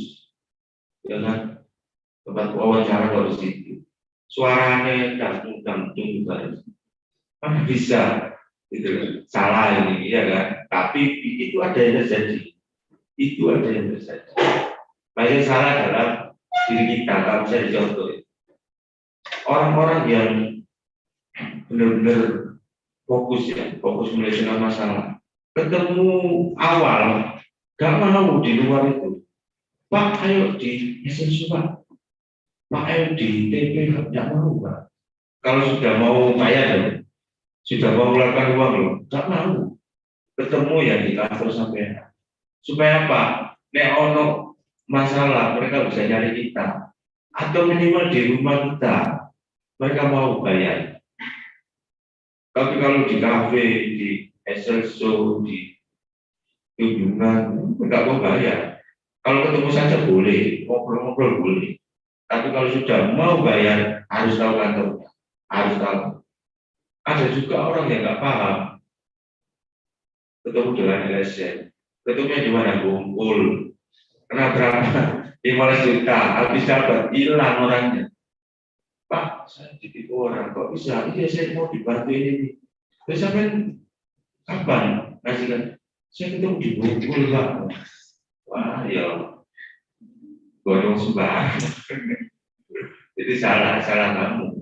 ya kan tempat wawancara kalau di situ suaranya gantung mana bisa itu salah ini ya kan tapi itu ada yang terjadi banyak salah dalam diri kita kalau bisa dicontoh orang-orang yang benar-benar fokus menyelesaikan masalah ketemu awal gak mau di luar itu Pak ayo di SSU Pak ayo di TP gak mau Pak kalau sudah mau bayar sudah mau mengeluarkan uang loh gak mau ketemu ya di kantor sampai supaya apa nek ono masalah mereka bisa nyari kita atau minimal di rumah kita mereka mau bayar tapi kalau di kafe di SSO di kunjungan nggak mau bayar kalau ketemu saja boleh ngobrol-ngobrol boleh tapi kalau sudah mau bayar harus tahu kantornya harus tahu ada juga orang yang nggak paham ketemu dengan LSM, ketemunya di mana? Kumpul, kena berapa? 15 juta, habis dapat hilang orangnya. Pak, saya ditipu orang, kok bisa? Iya, saya mau dibantu ini. Terus sampai kapan? Ngasih kan? Saya ketemu di Bungkul, Pak. Wah, ya, godong sembarang. Jadi salah kamu.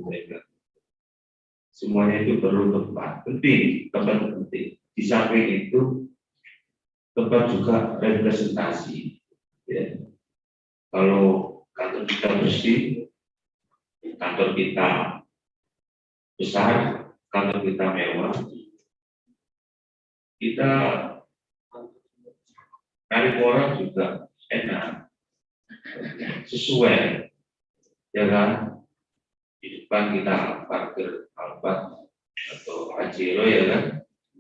Semuanya itu perlu tempat penting, tempat penting. Di samping itu tempat juga representasi. Ya. Kalau kantor kita bersih, kantor kita besar, kantor kita mewah, kita narik orang juga enak, sesuai, ya kan? Di depan kita parkir Alphard atau Pajero, ya kan?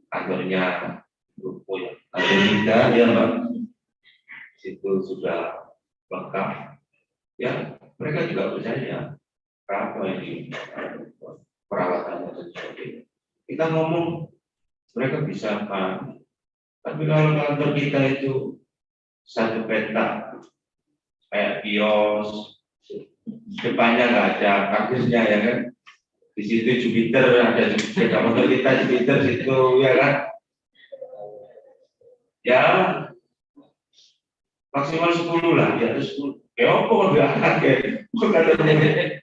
Kantornya Grupo ya, kantor kita ya Pak, itu sudah lengkap. Ya, mereka juga percaya apa ini perawatannya dan sebagainya. Kita ngomong, mereka bisa paham. Tapi kalau kantor kita itu satu petak kayak kios, depannya nggak ada parkirnya, ya kan? Di situ Jupiter, ada sepeda motor kita Jupiter situ, ya kan? Ya maksimal 10 lah, di atas 10. Ya apa nggak ada? Katanya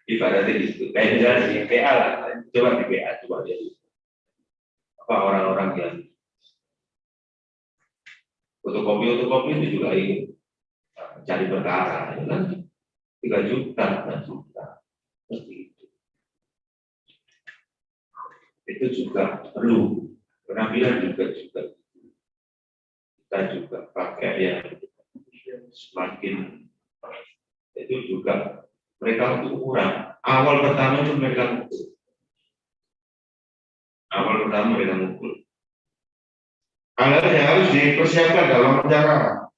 ibaratnya gitu. Kayak misalnya di PA lah, coba di PA, coba lihat apa orang-orang yang fotokopi itu juga ingin cari perkara, ya kan? 3 juta, 4 juta, seperti itu. Itu juga perlu penampilan juga kita juga pakai yang semakin itu juga mereka untuk kurang. Awal pertama itu mereka mukul. Hal yang harus dipersiapkan dalam cara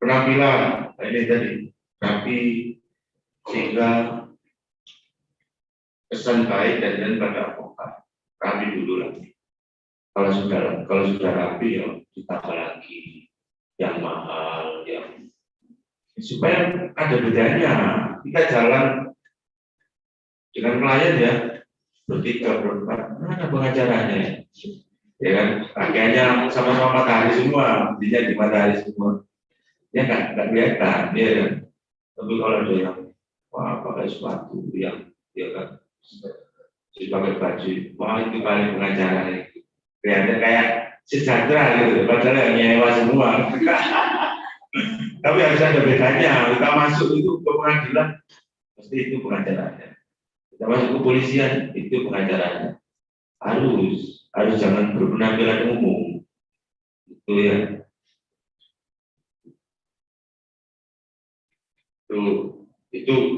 penampilan ini tadi rapi sehingga kesan baik dan pada advokat rapi dulu lagi. Kalau sudah rapi ya ditambah lagi yang mahal, yang supaya ada bedanya. Kita jalan dengan klien ya bertiga berempat, mana pengacaranya? Ya kan, pakaiannya sama-sama matahari semua, dia di matahari semua. Ya kan, nggak kelihatan, ya kan. Tapi kalau ada yang wah pakai sepatu yang ya kan, pakai baju, wah itu paling pengacara itu. Kelihatan kayak sejahtera gitu, padahal yang nyewa semua. Tapi harus ada bedanya. Kita masuk itu ke pengadilan, pasti itu pengacaranya. Kita masuk ke polisian, itu pengacaranya. Harus jangan berpenampilan umum. Itu ya.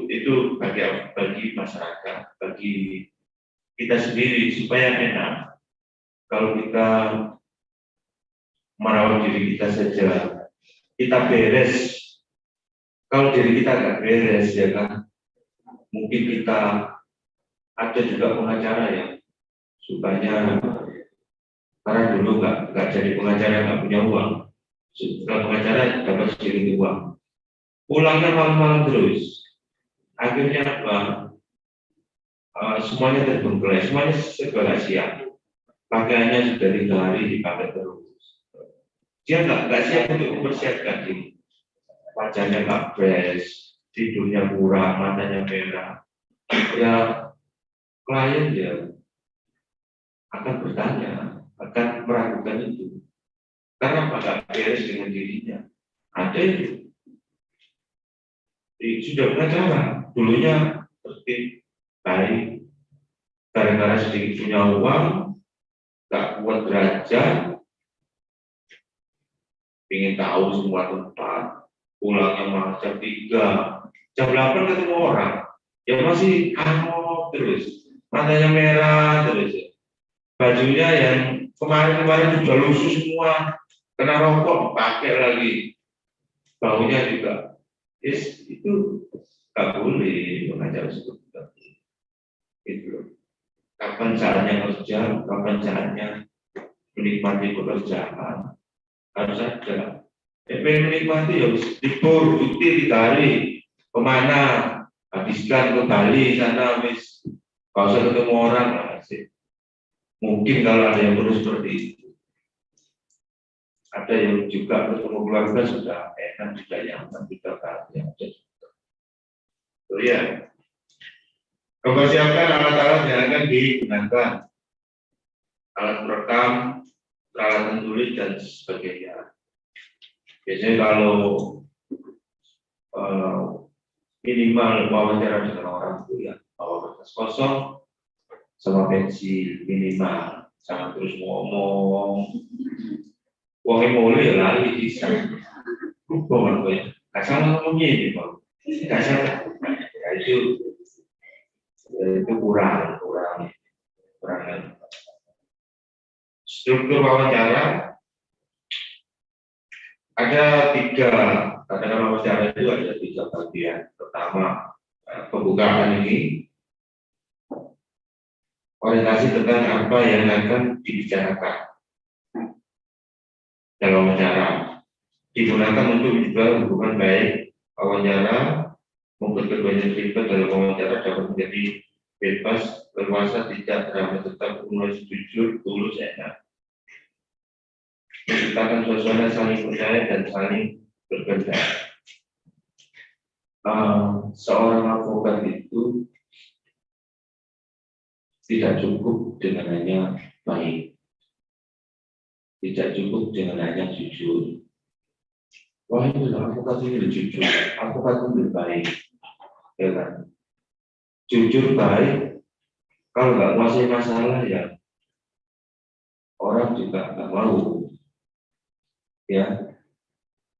Itu bagi masyarakat, bagi kita sendiri supaya enak. Kalau kita merawat diri kita saja, kita beres. Kalau diri kita nggak beres, ya kan, mungkin kita ada juga pengacara yang supaya karena dulu nggak jadi pengacara, nggak punya uang. Setelah pengacara dapat sedikit uang, pulangnya malam-malam terus. Akhirnya apa? Semuanya terbengkelai, semuanya segala siap. Pakaiannya sudah 3 hari dipakai terus. Dia nggak siap untuk mempersiapkan diri. Wajahnya nggak fresh, tidurnya kurang, matanya merah. Ya klien ya akan bertanya, akan meragukan itu. Karena nggak beres dengan dirinya. Ada itu. Sudah pengacara, dulunya tertib, baik, gara-gara sedikit punya uang, nggak kuat derajat, ingin tahu semua tempat, pulangnya malah jam 3, jam 8 ketemu orang, ya masih kamok terus, matanya merah terus, bajunya yang kemarin sudah lusuh semua, kena rokok pakai lagi, baunya juga, itu nggak boleh mengajar seperti itu. Kapan caranya kerja, kapan caranya menikmati pekerjaan harus ada. Menikmati ya libur cuti 3 hari kemana habiskan ke Bali sana wis gak usah ketemu orang lah sih. Mungkin kalau ada yang perlu seperti itu. Ada yang juga ketemu keluarga sudah enak juga yang kita yang ada. So, ya. Mempersiapkan alat-alat yang akan digunakan, alat perekam, peralatan tulis dan sebagainya. Biasanya kalau minimal wawancara dengan orang itu ya bawa kertas kosong sama pensil minimal, jangan terus ngomong. Wong mulai ya lari bisa. Bukan gue, nggak salah ngomongnya ini bang, nggak salah. Ya, itu kurang. Struktur wawancara ada 3, katakan wawancara itu ada 3 bagian. Pertama, pembukaan ini orientasi tentang apa yang akan dibicarakan dalam wawancara. Digunakan untuk menjaga hubungan baik wawancara, membuat keduanya terlibat dalam wawancara dapat menjadi bebas, leluasa, tidak drama, tetap mulai jujur, tulus, enak. Menciptakan suasana saling percaya dan saling berbeda. Seorang advokat itu tidak cukup dengan hanya baik, tidak cukup dengan hanya jujur. Wah itu advokat ini jujur, advokat itu baik, ya kan? Jujur baik, kalau nggak menguasai masalah ya orang juga nggak mau, ya.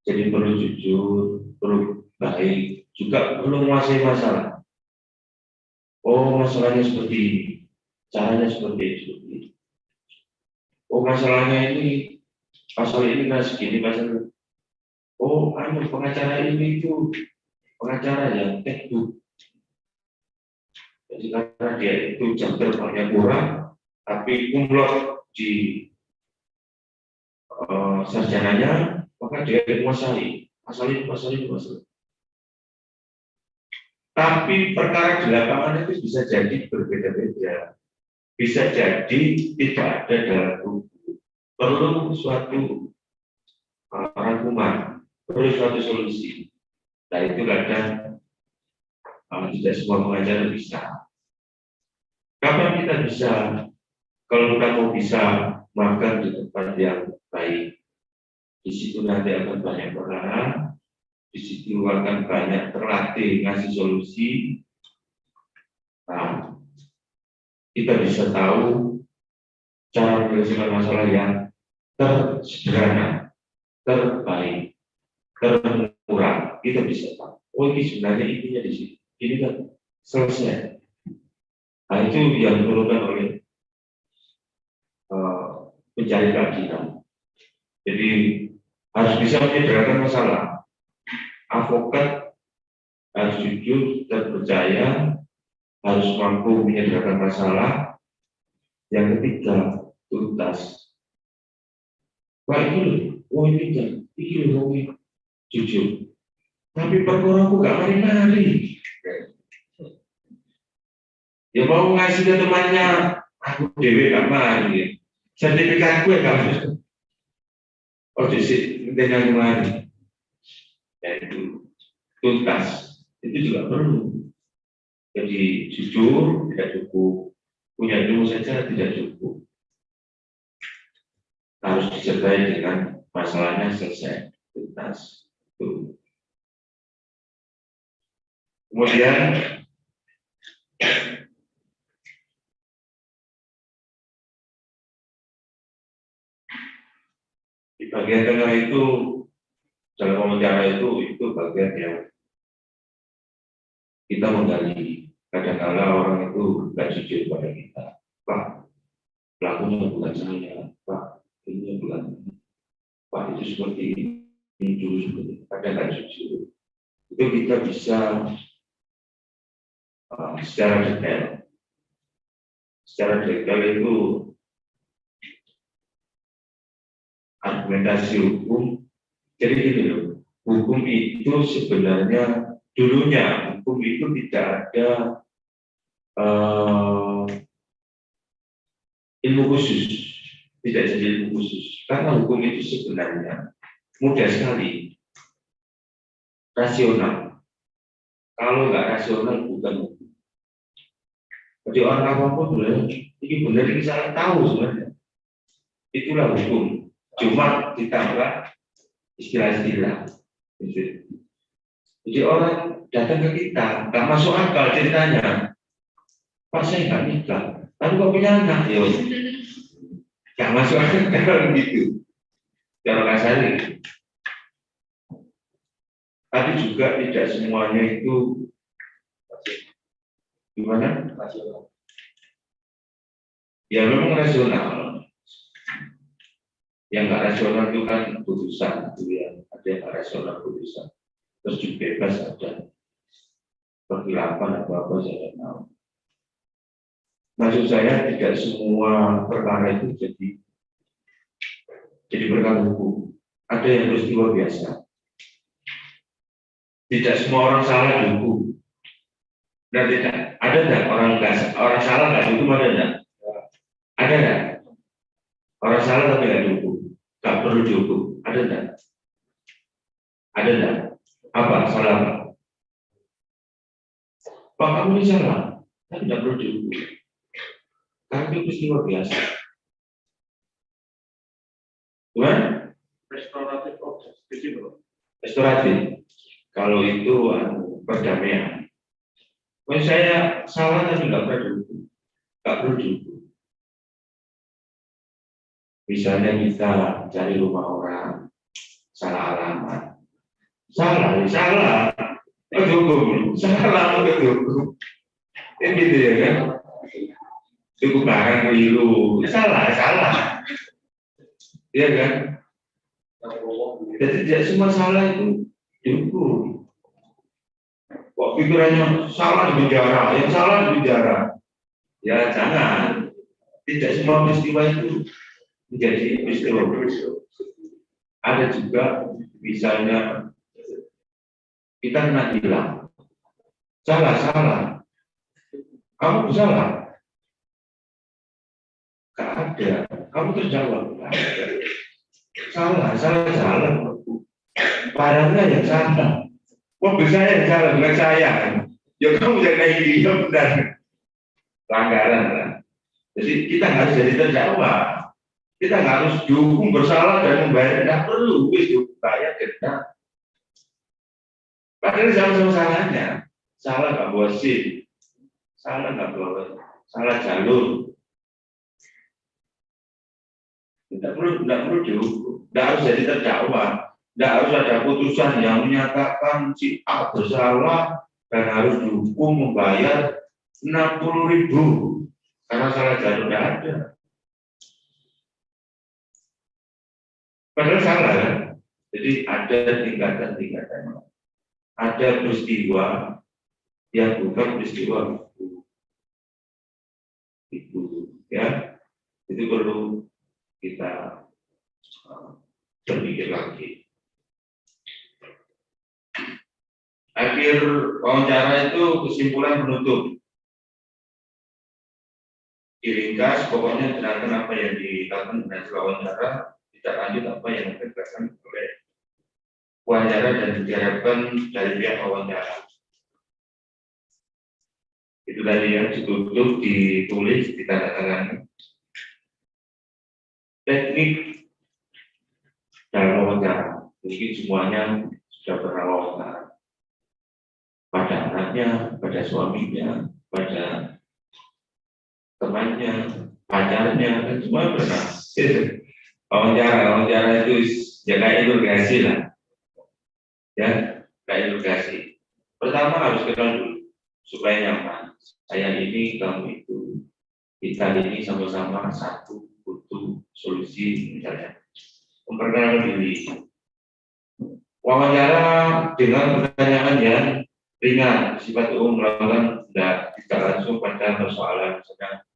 Jadi perlu jujur, perlu baik, juga perlu menguasai masalah. Oh masalahnya seperti ini, caranya seperti ini. Oh masalahnya ini, pasal ini kan segini pasal. Oh pengacara ini itu pengacara yang teknik. Jadi karena dia itu jam terbangnya kurang, tapi kumlot di sarjananya, maka dia menguasai pasal itu. Tapi perkara di lapangan itu bisa jadi berbeda-beda, bisa jadi tidak ada dalam buku. Perlu suatu rangkuman, perlu suatu solusi. Nah itu kadang tidak semua pengacara bisa. Kapan kita bisa? Kalau kita mau bisa makan di tempat yang baik, di situ nanti akan banyak perkara, di situ akan banyak terlatih ngasih solusi. Nah, kita bisa tahu cara menyelesaikan masalah yang tersederhana, terbaik, termurah. Kita bisa tahu. Oh ini sebenarnya intinya di sini. Ini kan selesai. Nah itu yang diperlukan oleh pencari keadilan. Jadi harus bisa menyederhanakan masalah. Advokat harus jujur, terpercaya, harus mampu menyederhanakan masalah. Yang ketiga, tuntas. Wah ini loh, ini loh, jujur. Tapi perkara aku gak mari-mari. Ya mau ngasih ke temannya, aku dewe gak mari. Sertifikat gue gak mari. Oh disini dengan mari. Yaitu tuntas. Itu juga perlu. Jadi jujur tidak cukup, punya ilmu saja tidak cukup. Harus disertai dengan masalahnya selesai, tuntas. Itu. Kemudian di bagian tengah itu dalam wawancara itu bagian yang kita menggali. Kadang-kadang orang itu nggak jujur pada kita. Pak, pelakunya bukan saya. Pak, ini bukan. Pak itu seperti ini dulu seperti ini. Kadang nggak jujur. Itu kita bisa secara detail. Secara detail itu argumentasi hukum. Jadi gini loh, hukum itu sebenarnya dulunya hukum itu tidak ada ilmu khusus, tidak jadi ilmu khusus. Karena hukum itu sebenarnya mudah sekali, rasional. Kalau nggak rasional bukan hukum. Jadi orang apapun boleh, ini benar ini salah tahu sebenarnya. Itulah hukum. Cuma ditambah istilah-istilah. Jadi orang datang ke kita, nggak masuk akal ceritanya. Pak saya nggak nikah, tapi kok punya anak ya? Nggak masuk akal gitu. Cara kasar. Tapi juga tidak semuanya itu gimana? Rasional. Ya memang rasional. Yang nggak rasional itu kan putusan itu ya, ada yang nggak rasional putusan. Terus juga bebas ada perkirapan atau apa saya tidak tahu. Maksud saya tidak semua perkara itu jadi perkara hukum. Ada yang peristiwa biasa. Tidak semua orang salah dihukum. Dan tidak ada nggak orang salah nggak dihukum, ada nggak? Ada nggak? Orang salah tapi nggak dihukum, nggak perlu dihukum. Ada nggak? Ada nggak? Apa salah apa? Pak kamu ini salah, tapi tidak perlu dihukum. Karena itu peristiwa biasa. Bukan? Restoratif of justice. Restoratif. Kalau itu perdamaian. Kalau saya salah tapi nggak perlu dihukum, nggak perlu dihukum. Misalnya kita cari rumah orang, salah alamat, salah, dihukum, salah dihukum. Kan gitu ya kan? Cukup barang keliru, salah, iya kan? Jadi tidak semua salah itu dihukum. Kok pikirannya salah di penjara, yang salah di penjara? Ya jangan. Tidak semua peristiwa itu menjadi peristiwa. Ada juga misalnya kita kena bilang salah, kamu salah, gak ada, kamu terjawab, salah, barangnya yang salah, mobil saya yang salah, bukan saya, ya kamu jangan ini, ya benar, pelanggaran lah. Jadi kita nggak harus jadi terdakwa. Kita nggak harus dihukum bersalah dan membayar, tidak perlu wis dihukum bayar denda. Padahal sama-sama salahnya, salah nggak bawa SIM, salah nggak bawa, salah jalur, tidak perlu dihukum, tidak harus jadi terdakwa, tidak harus ada putusan yang menyatakan si A bersalah dan harus dihukum membayar 60.000 karena salah jalur, tidak ada. Padahal salah kan? Jadi ada tingkatan. Ada peristiwa yang bukan peristiwa itu, ya. Itu perlu kita berpikir lagi. Akhir wawancara itu kesimpulan penutup. Diringkas, pokoknya ternyata apa yang dikatakan dengan wawancara tidak lanjut apa yang dikatakan oleh wawancara dan diharapkan dari pihak wawancara. Itu tadi yang ditutup, ditulis, ditandatangani. Teknik dalam wawancara, mungkin semuanya sudah pernah wawancara. Pada anaknya, pada suaminya, pada temannya, pacarnya, dan semua pernah. Wawancara itu ya kayak interogasi lah. Ya, kayak interogasi. Pertama harus kenal dulu supaya nyaman. Saya ini, kamu itu, kita ini sama-sama satu butuh solusi misalnya. Memperkenalkan diri. Wawancara dengan pertanyaan yang ringan, sifat umum, melakukan tidak langsung pada persoalan misalnya.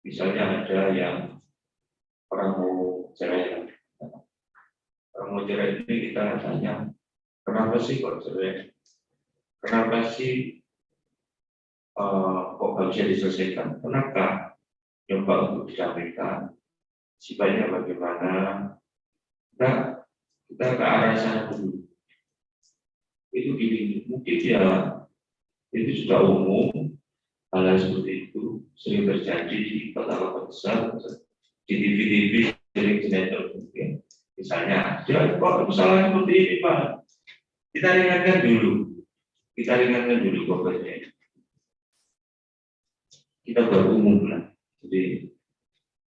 Misalnya ada yang orang mau cerai, ini kita tanya, kenapa sih kok cerai? Kenapa sih kok nggak bisa diselesaikan? Kenapa? Coba untuk disampaikan. Sifatnya bagaimana? Kita ke arah sana dulu. Itu gini, mungkin ya itu sudah umum. Hal seperti itu sering terjadi di kota-kota besar, di TV-TV sering sinetron mungkin. Misalnya, ya kok kesalahan seperti ini Pak? Kita ringankan dulu bebannya. Kita berumum lah. Jadi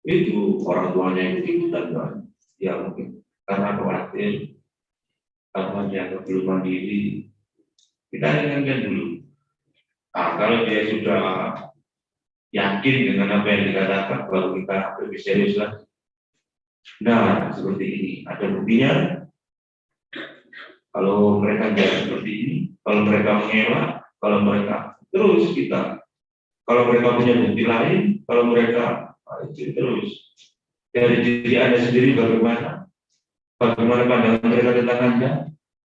itu orang tuanya yang ikutan Pak. Ya mungkin karena khawatir, karena dia belum mandiri, kita ringankan dulu. Nah, kalau dia sudah yakin dengan apa yang dikatakan, baru kita lebih serius lah. Nah, seperti ini. Ada buktinya. Kalau mereka tidak seperti ini, kalau mereka mengelak, kalau mereka terus kita. Kalau mereka punya bukti lain, kalau mereka terus. Dari diri Anda sendiri bagaimana? Bagaimana pandangan mereka tentang Anda?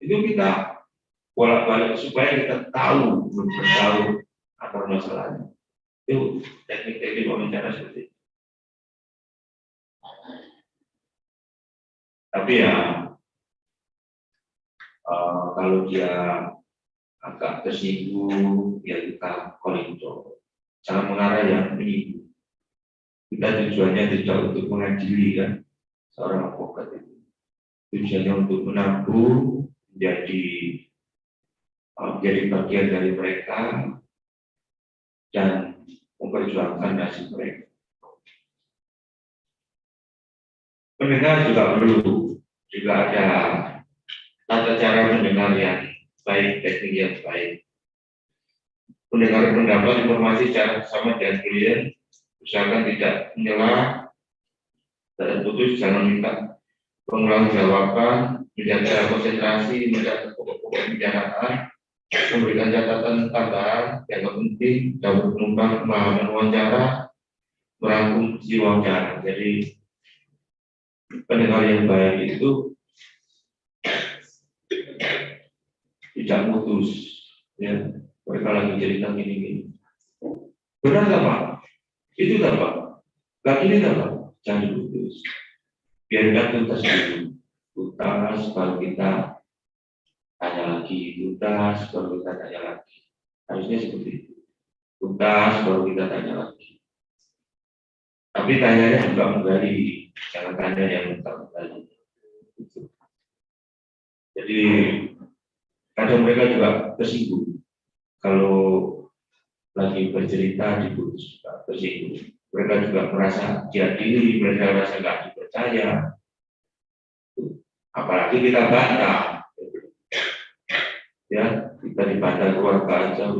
Itu kita bolak-balik supaya kita tahu akar masalahnya. Itu teknik-teknik wawancara seperti itu. Tapi ya kalau dia agak tersinggung, ya kita koridor. Jangan mengarah yang menyinggung. Kita tujuannya tidak untuk mengadili kan seorang advokat itu. Tujuannya untuk menabung, menjadi bagian dari mereka dan memperjuangkan nasib mereka. Pendengar juga perlu, juga ada tata cara mendengar yang baik, teknik yang baik. Mendengar pendapat informasi secara sama dengan klien, usahakan tidak menyela dan putus, jangan minta pengulangan jawaban, menjaga konsentrasi, menjaga pokok-pokok pembicaraan, memberikan catatan tambahan yang penting, dapat penumpang pemahaman wawancara, merangkum si wawancara. Jadi pendengar yang baik itu tidak putus, ya. Mereka lagi cerita gini-gini. Benar nggak Pak? Itu nggak Pak? Lagi ini nggak Pak? Jangan putus. Biarkan tuntas dulu. Tuntas, baru kita tanya lagi. Tuntas, baru kita tanya lagi. Harusnya seperti itu. Tuntas, baru kita tanya lagi. Tapi tanyanya juga menggali. Jangan tanya yang menggali. Jadi kadang mereka juga tersinggung. Kalau lagi bercerita diputus juga tersinggung. Mereka juga merasa diadili, mereka merasa nggak dipercaya. Apalagi kita bantah, ya kita dibantah keluarga aja,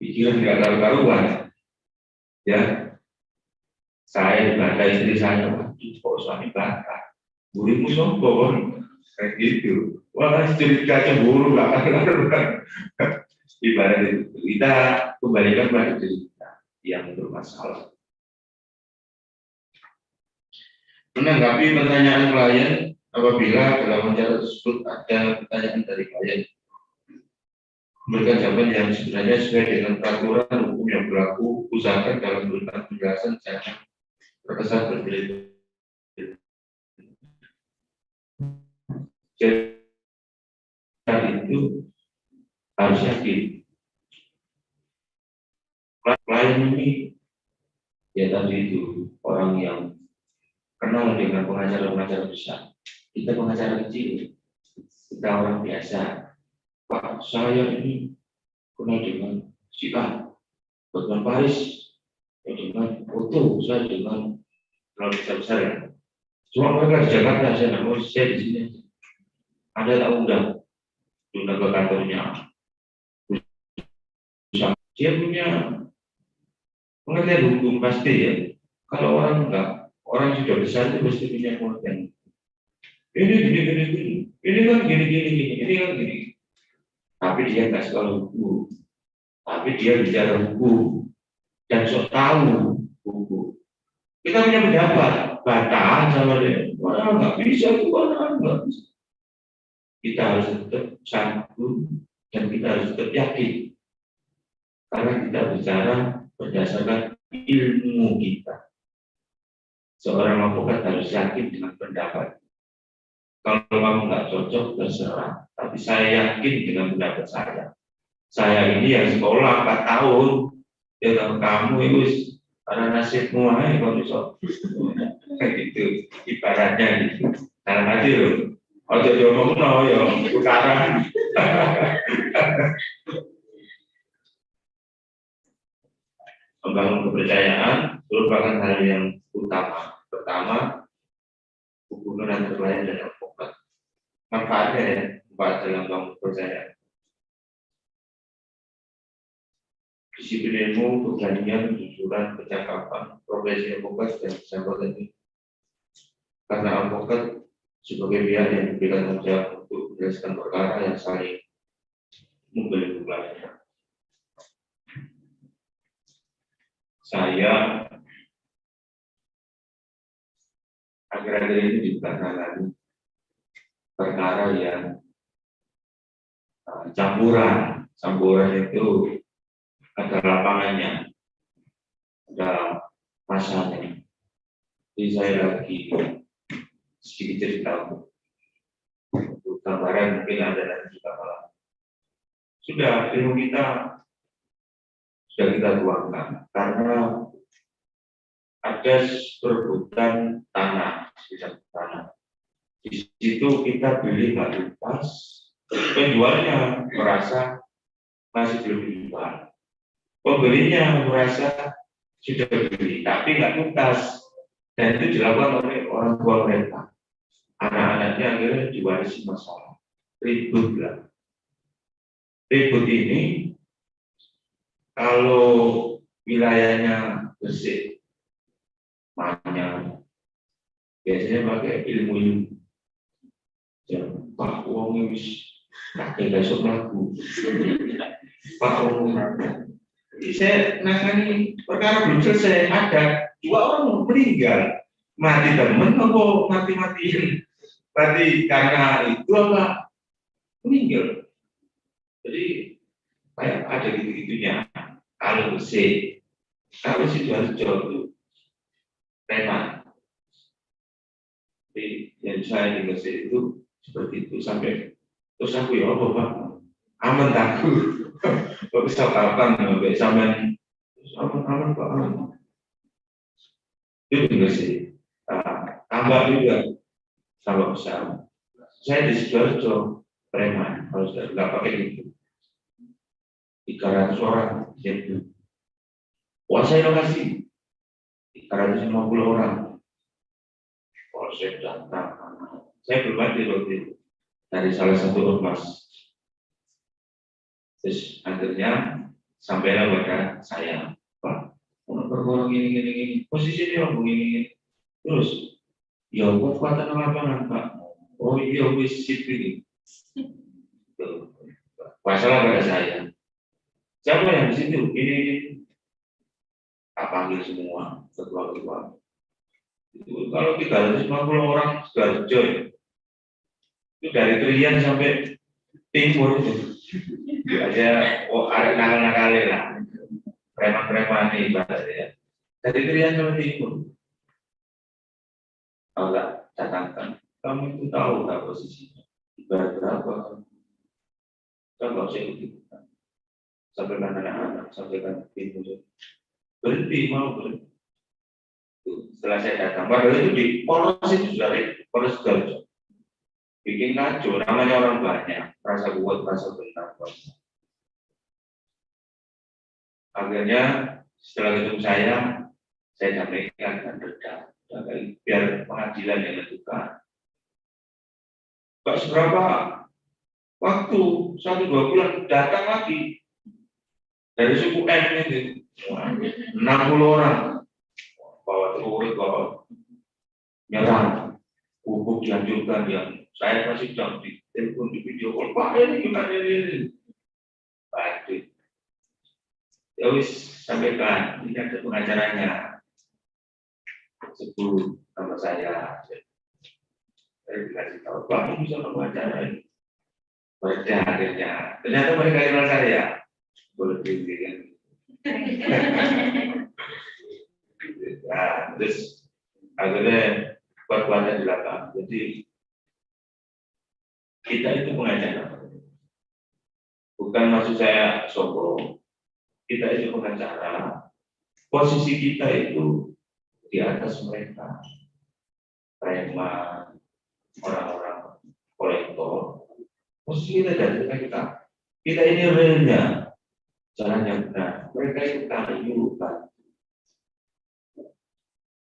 pikiran nggak karu-karuan, ya. Saya dibantah istri saya, kok suami bantah, burimu sombong, kayak gitu. Wah, cerita cemburu nggak karu-karuan. Ibarat itu kita kembalikan pada cerita yang bermasalah. Menanggapi pertanyaan klien, apabila dalam wawancara tersebut ada pertanyaan dari klien, memberikan jawaban yang sebenarnya sesuai dengan peraturan hukum yang berlaku, usahakan dalam memberikan penjelasan jangan terkesan berbeda. Jadi itu harus yakin. Klien ini ya tadi itu orang yang kenal dengan pengacara-pengacara besar. Kita pengacara kecil, kita orang biasa. Pak, saya ini kenal dengan si A, dengan Paris, dengan Otto, saya dengan kenal besar-besar ya. Cuma mereka di Jakarta, saya nggak mau saya di sini. Ada tak undang ke kantornya. Dia punya pengertian hukum pasti ya. Kalau orang enggak, orang sudah besar itu pasti punya pengertian. Ini gini, ini kan gini, ini kan gini. Tapi dia nggak sekolah hukum, tapi dia bicara hukum dan sok tahu hukum. Kita punya pendapat, bantah sama dia. Wah, nggak bisa itu, nggak bisa. Kita harus tetap sanggup dan kita harus tetap yakin. Karena kita bicara berdasarkan ilmu kita. Seorang advokat harus yakin dengan pendapat. Kalau kamu nggak cocok, terserah. Tapi saya yakin dengan pendapat saya. Saya ini yang sekolah 4 tahun. Ya kamu itu karena nasibmu aja kalau bisa. Kayak gitu. Ibaratnya gitu. Dalam hati loh. Ojo ngomong no ya, tukaran. Membangun kepercayaan merupakan hal yang utama. Pertama, hubungan antara klien dan advokat. Manfaatnya ya, manfaat dalam membangun kepercayaan. Disiplin ilmu, keberanian, kejujuran, kecakapan, profesi advokat dan sahabat ini. Karena advokat sebagai pihak yang diberikan tanggung jawab untuk menjelaskan perkara yang saling membeli klien. Saya akhir-akhir ini juga menangani perkara yang campuran itu ada lapangannya, ada masanya. Jadi saya lagi sedikit cerita untuk gambaran mungkin ada nanti juga malam. Sudah ilmu kita sudah kita tuangkan karena ada perebutan tanah, sisa tanah. Di situ kita beli nggak tuntas, penjualnya merasa masih belum dijual. Pembelinya merasa sudah beli, tapi nggak tuntas. Dan itu dilakukan oleh orang tua mereka. Anak-anaknya akhirnya diwarisi masalah. Ribut lah. Ribut ini, kalau wilayahnya bersih, banyak, biasanya pakai ilmu. Pak Wong wis kakek besok lagu. Pak Wong. Jadi saya nangani perkara belum selesai, ada 2 orang meninggal, mati temen apa mati karena itu apa meninggal. Jadi kayak ada gitu-gitunya. Kalau bersih Sidoarjo itu preman. Jadi yang saya di Gresik itu seperti itu sampai terus aku ya apa Pak aman takut kok bisa kapan sampai sampai aman Pak aman itu juga sih tambah juga kalau besar saya di Sidoarjo preman kalau sudah nggak pakai itu 300 orang jadi saya lokasi 350 orang polsek datang saya berbagi waktu itu dari salah satu ormas. Terus akhirnya sampailah kepada saya, Pak, orang ini, posisi dia begini. Terus, ya kekuatan lapangan Pak. Oh iya, wis sip ini. Masalah pada saya. Siapa yang di situ? Ini tak panggil semua, ketua-ketua. Itu kalau 350 orang sudah join. Itu dari Krian sampai timur itu aja ada nakal-nakal lah preman-preman ini ibaratnya dari Krian sampai timur. Kalau nggak catatan kamu itu tahu nggak posisinya ibarat berapa kan nggak usah ikut sampaikan anak-anak sampaikan timur berhenti setelah saya datang padahal itu di Polres itu sudah Polres Sidoarjo bikin kacau, namanya orang banyak, merasa kuat, merasa benar. Akhirnya setelah ketemu saya sampaikan dengan reda, biar pengadilan yang menentukan. Gak seberapa waktu, 1-2 bulan datang lagi dari suku N ini, 60 orang, bawa turut, bawa nyerang, hukum dihancurkan yang saya masih jam di telepon di video call Pak ini gimana ini Pak ya wis sampaikan ini ada pengacaranya sebut nama saya dikasih tahu Pak ini bisa wawancara ini. Mereka akhirnya ternyata mereka kenal saya boleh kan. Nah, terus akhirnya perbuatan di lapangan. Jadi kita itu pengacara, bukan maksud saya sombong. Kita itu pengacara. Posisi kita itu di atas mereka, preman, orang-orang kolektor. Posisi kita dari mereka. Kita ini realnya jalan yang benar. Mereka itu kayu, kan.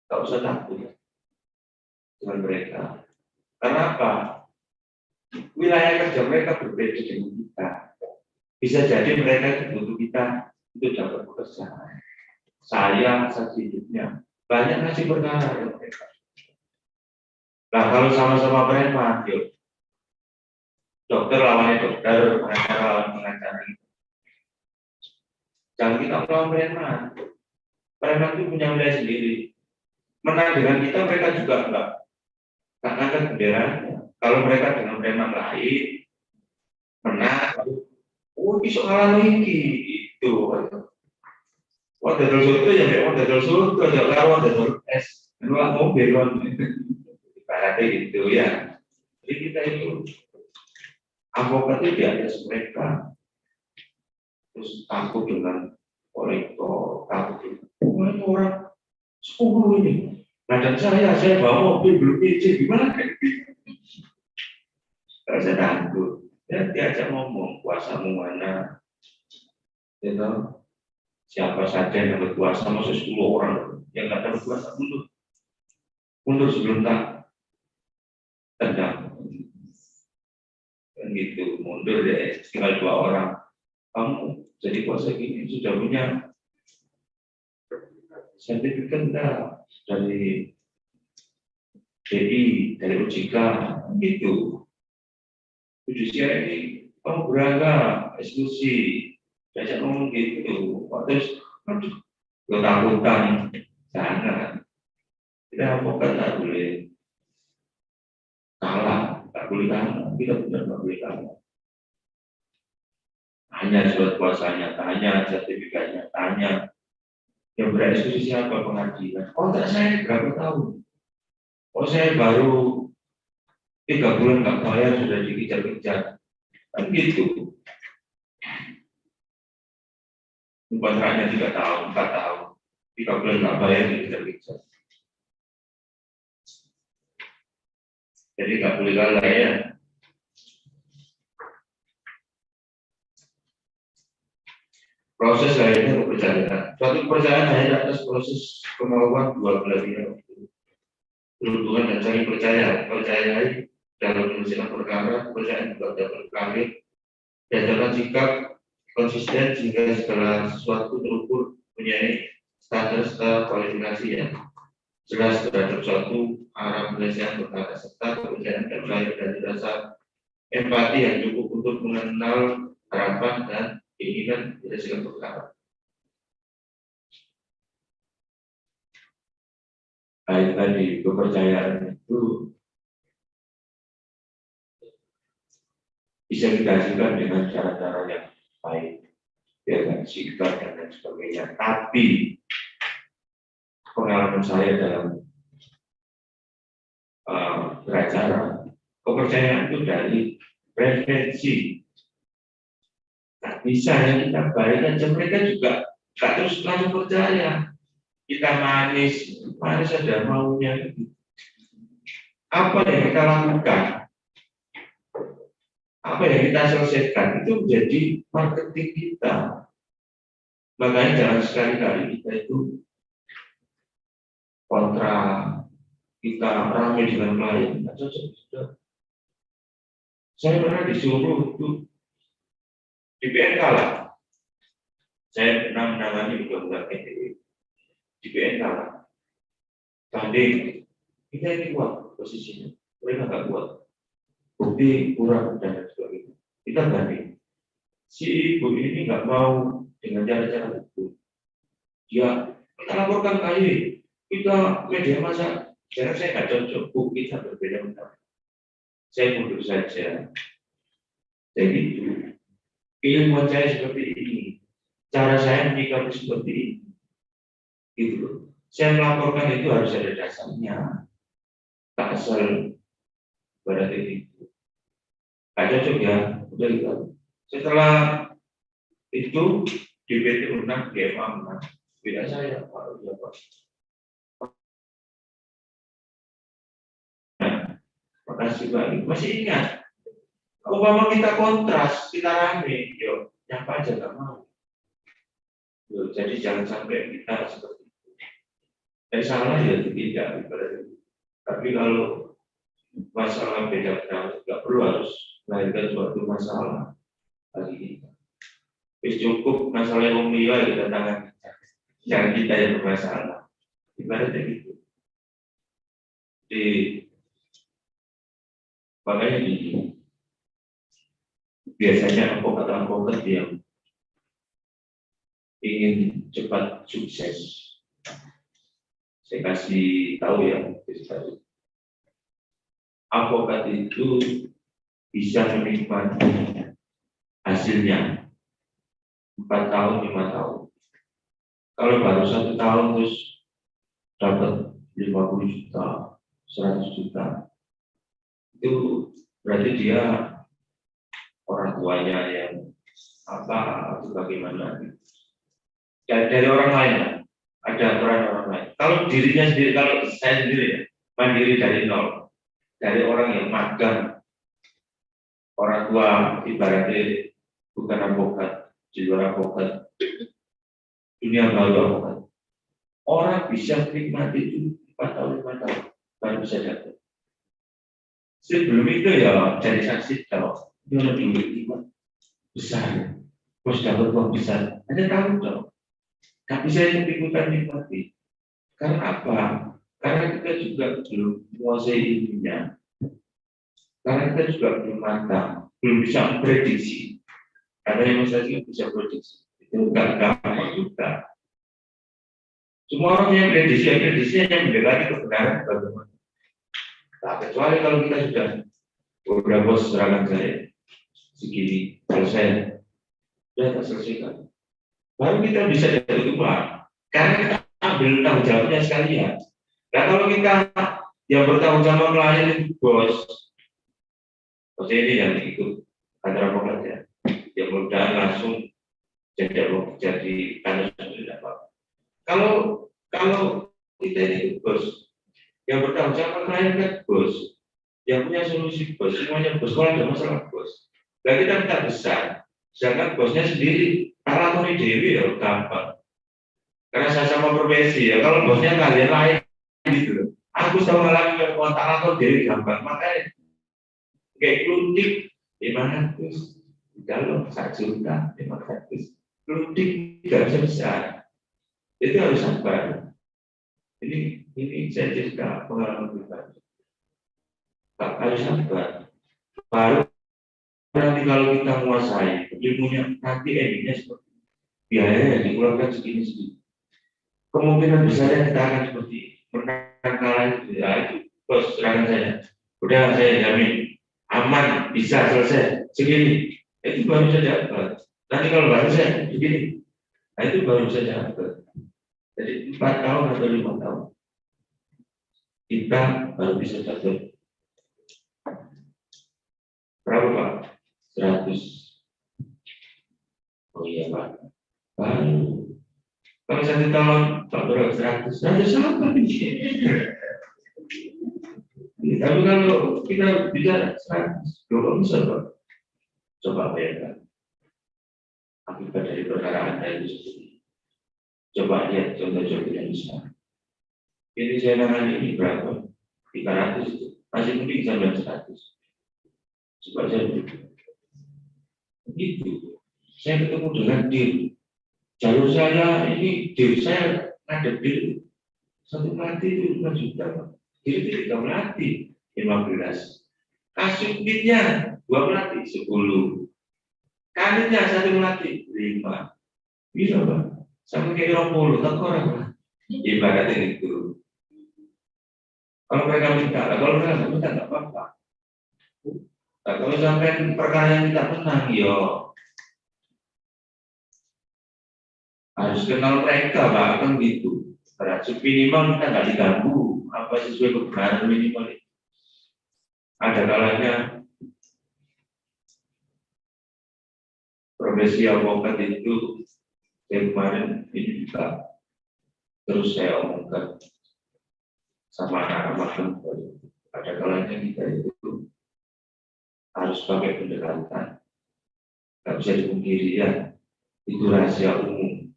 Tak usah takut dengan mereka. Karena apa? Wilayah kerja mereka berbeda dengan kita. Bisa jadi mereka itu butuh kita untuk dapat pekerjaan. Saya saksi hidupnya banyak ngasih perkara dengan mereka. Nah kalau sama-sama preman, yuk. Dokter lawannya dokter, pengacara lawan pengacara. Jangan kita melawan preman. Preman itu punya wilayah sendiri. Menang dengan kita, mereka juga enggak angkat benderanya. Kalau mereka dengan preman lain, menang, oh bisa kalah lagi, itu. Wah, dadal surga ya, wah dadal surga, dadal dadal es, nolak mobil kan, ibaratnya gitu ya. Jadi kita itu advokat itu di atas mereka, terus takut dengan kolektor, takut dengan orang 10 ini. Nah dan saya bawa mobil belum izin gimana kan? Kalau saya takut, ya diajak ngomong kuasamu mana, you know? Siapa saja yang dapat kuasa, masuk 10 orang yang nggak dapat kuasa mundur sebelum tak tendang, kan gitu, mundur deh, tinggal 2 orang, kamu jadi kuasa gini sudah punya sertifikat enggak dari BI, dari OJK, gitu. Judicial ini kamu beragam, eksekusi, diajak ngomong gitu, terus, aduh, takutan, jangan. Kita advokat tak boleh kalah, tak boleh kalah, kita benar tak boleh kalah. Tanya surat kuasanya, tanya sertifikatnya, tanya yang bereksekusi siapa pengadilan. Oh tak saya berapa tahun? Oh saya baru 3 bulan nggak bayar sudah dikejar-kejar, kan gitu. Kontraknya 3 tahun, 4 tahun, 3 bulan nggak bayar dikejar-kejar. Jadi nggak boleh kalah ya. Proses lainnya kepercayaan. Suatu kepercayaan hanya atas proses kemauan 2 belah pihak. Berhubungan dan saling percayai dalam menyelesaikan perkara, kepercayaan juga dapat berkali, berdasarkan sikap konsisten sehingga segala sesuatu terukur punya standar serta kualifikasi yang jelas terhadap suatu arah penyelesaian perkara serta kepercayaan yang lahir dari rasa empati yang cukup untuk mengenal harapan dan keinginan menyelesaikan perkara. Baik tadi kepercayaan itu bisa dihasilkan dengan cara-cara yang baik, dengan sikap dan lain sebagainya. Tapi pengalaman saya dalam beracara, kepercayaan itu dari referensi. Nah, bisa yang kita baik aja mereka juga tak terus langsung percaya. Kita manis ada maunya. Apa yang kita lakukan? Apa yang kita selesaikan itu menjadi marketing kita. Makanya jangan sekali-kali kita itu kontra, kita ramai dengan lain. Saya pernah disuruh itu di PNK lah. Saya pernah menangani undang-undang ITE di PNK lah. Tanding, kita ini kuat posisinya, mereka nggak kuat. Bukti kurang dan lain sebagainya. Kita banding. Si ibu ini nggak mau dengan cara-cara hukum. Dia kita laporkan KY, kita media massa, karena saya nggak cocok, Bu, kita berbeda pendapat. Saya mundur saja. Saya gitu. Ilmuwan saya seperti ini. Cara saya menyikapi seperti ini. Gitu loh. Saya melaporkan itu harus ada dasarnya. Tak asal berarti itu. Nggak cocok ya, udah gitu. Setelah itu di PT Unang, GMA Unang, tidak saya, Pak. Makasih Pak. Masih ingat? Umpama kita kontras, kita rame, yuk, nyapa aja nggak mau. Yuk, jadi jangan sampai kita seperti itu. Salah ya tidak, tapi kalau masalah beda pendapat nggak perlu harus melahirkan suatu masalah bagi kita. Cukup masalah yang liya kita tangan kita, jangan kita yang bermasalah. Ibaratnya gitu. Makanya gini, biasanya advokat yang ingin cepat sukses, saya kasih tahu ya, advokat itu bisa menikmati hasilnya 4 tahun, 5 tahun. Kalau baru 1 tahun terus dapat 50 juta, 100 juta, itu berarti dia orang tuanya yang atau bagaimana dari orang lain, ada peran orang lain. Kalau dirinya sendiri, kalau saya sendiri ya, mandiri dari nol, dari orang yang magang, orang tua ibaratnya bukan advokat, di luar advokat, dunia baru advokat. Orang bisa menikmati itu 4 tahun, 5 tahun baru bisa dapat. Sebelum itu ya jadi saksi tahu, dia lebih besar, terus dapat uang besar, Anda tahu dong. Tapi saya ikutan nikmati. Karena apa? Karena kita juga belum menguasai ilmunya. Karena kita juga belum matang, belum bisa memprediksi. Karena yang saya bisa prediksi itu enggak gampang juga. Semua orang yang prediksi yang mendekati kebenaran bagaimana. Nah, kecuali kalau kita sudah bos serangan saya segini, selesai, sudah tak selesaikan. Baru kita bisa dapat uang, karena kita ambil tanggung jawabnya sekalian. Nah, kalau kita yang bertanggung jawab klien itu bos ini yang ikut kantor advokat ya, yang mudah langsung jadi karena tidak apa. Kalau kita ini bos, yang bertanggung jawab klien kan bos, yang punya solusi bos, semuanya bos, kalau ada masalah bos. Dan kita minta besar, sedangkan bosnya sendiri, kalau mau dewi ya gampang. Karena saya sama profesi ya, kalau bosnya kalian lain gitu, aku sama lagi yang kontak atau dewi gampang, makanya kayak klutik 500, kalau 1 juta 500, klutik tidak besar, itu harus sabar. Ini saya cerita pengalaman pribadi. Harus sabar. Baru nanti kalau kita menguasai ilmunya, nanti endingnya seperti biaya yang dikeluarkan segini. Kemungkinan besarnya kita akan seperti menang kalah itu bos serangan saya. Udah saya jamin aman, bisa selesai segini. Itu baru saja dapat. Nanti kalau baru saya begini, nah itu baru saja dapat. Jadi 4 tahun atau 5 tahun kita baru bisa dapat. Berapa Pak? 100. Oh iya Pak. Baru. Kalau 1 tahun Pak berapa 100? 100 apa ini? Tapi kalau kita bicara 100, 20 besar Pak. Coba bayangkan. Akibat dari perkara Anda itu sendiri. Coba lihat contoh-contoh yang besar. Ini saya nangani ini berapa? 300 itu. Masih mungkin sampai 100. Coba saya begitu. Saya ketemu dengan deal. Jalur saya ini deal saya ada deal. 1 melati itu 5 juta. Jadi 3 melati 15. Kasutnya 2 melati 10. Kanitnya 1 melati 5. Bisa Pak. Sampai kayak 20 tak orang. Ibaratnya itu. Kalau mereka minta, kalau mereka nggak minta nggak apa-apa. Nah, kalau sampai perkara yang kita menang, yo harus kenal mereka, bahkan gitu. Berarti minimal kita nggak diganggu, apa sesuai kebenaran minimal. Ada kalanya profesi avokat itu yang kemarin ini juga terus saya omongkan sama anak-anak. Ada kalanya kita itu harus pakai pendekatan. Nggak bisa dipungkiri ya, itu rahasia umum.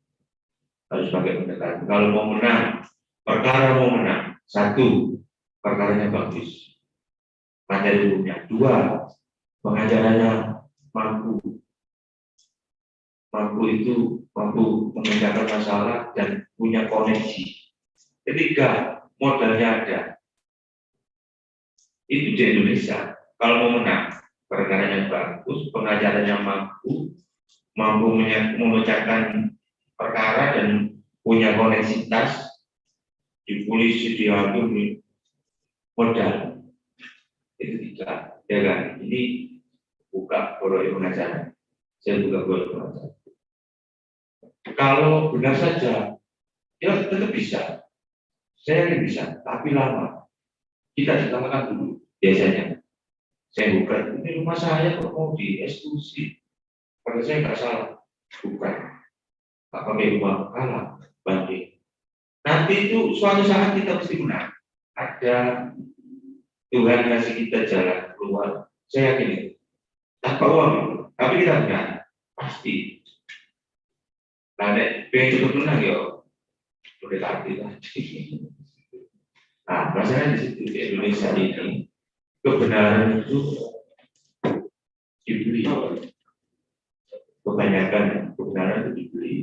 Harus pakai pendekatan. Kalau mau menang, perkara mau menang, satu, perkaranya bagus, materi hukumnya. Dua, pengajarannya mampu itu mampu memecahkan masalah dan punya koneksi. Ketiga, modalnya ada. Itu di Indonesia. Kalau mau menang, perkaranya bagus, pengajarannya mampu memecahkan perkara dan punya koneksitas di polisi, di hakim, modal. Itu tiga, ya kan? Ini buka boroi pengajaran. Saya buka boroi pengajaran. Kalau benar saja, ya tetap bisa. Saya yakin bisa, tapi lama. Kita ditamakan dulu, biasanya. Saya buka, ini rumah saya kok mau dieksekusi. Kalau saya nggak salah, bukan. Nggak pakai uang, kalah, banding. Nanti itu suatu saat kita mesti menang. Ada Tuhan ngasih kita jalan keluar. Saya yakin itu. Tanpa uang, tapi kita menang. Pasti. Nah, pengen cepet menang ya, udah hati tadi. Nah, masalahnya di situ di Indonesia ini kebenaran itu dibeli. Kebanyakan kebenaran itu dibeli.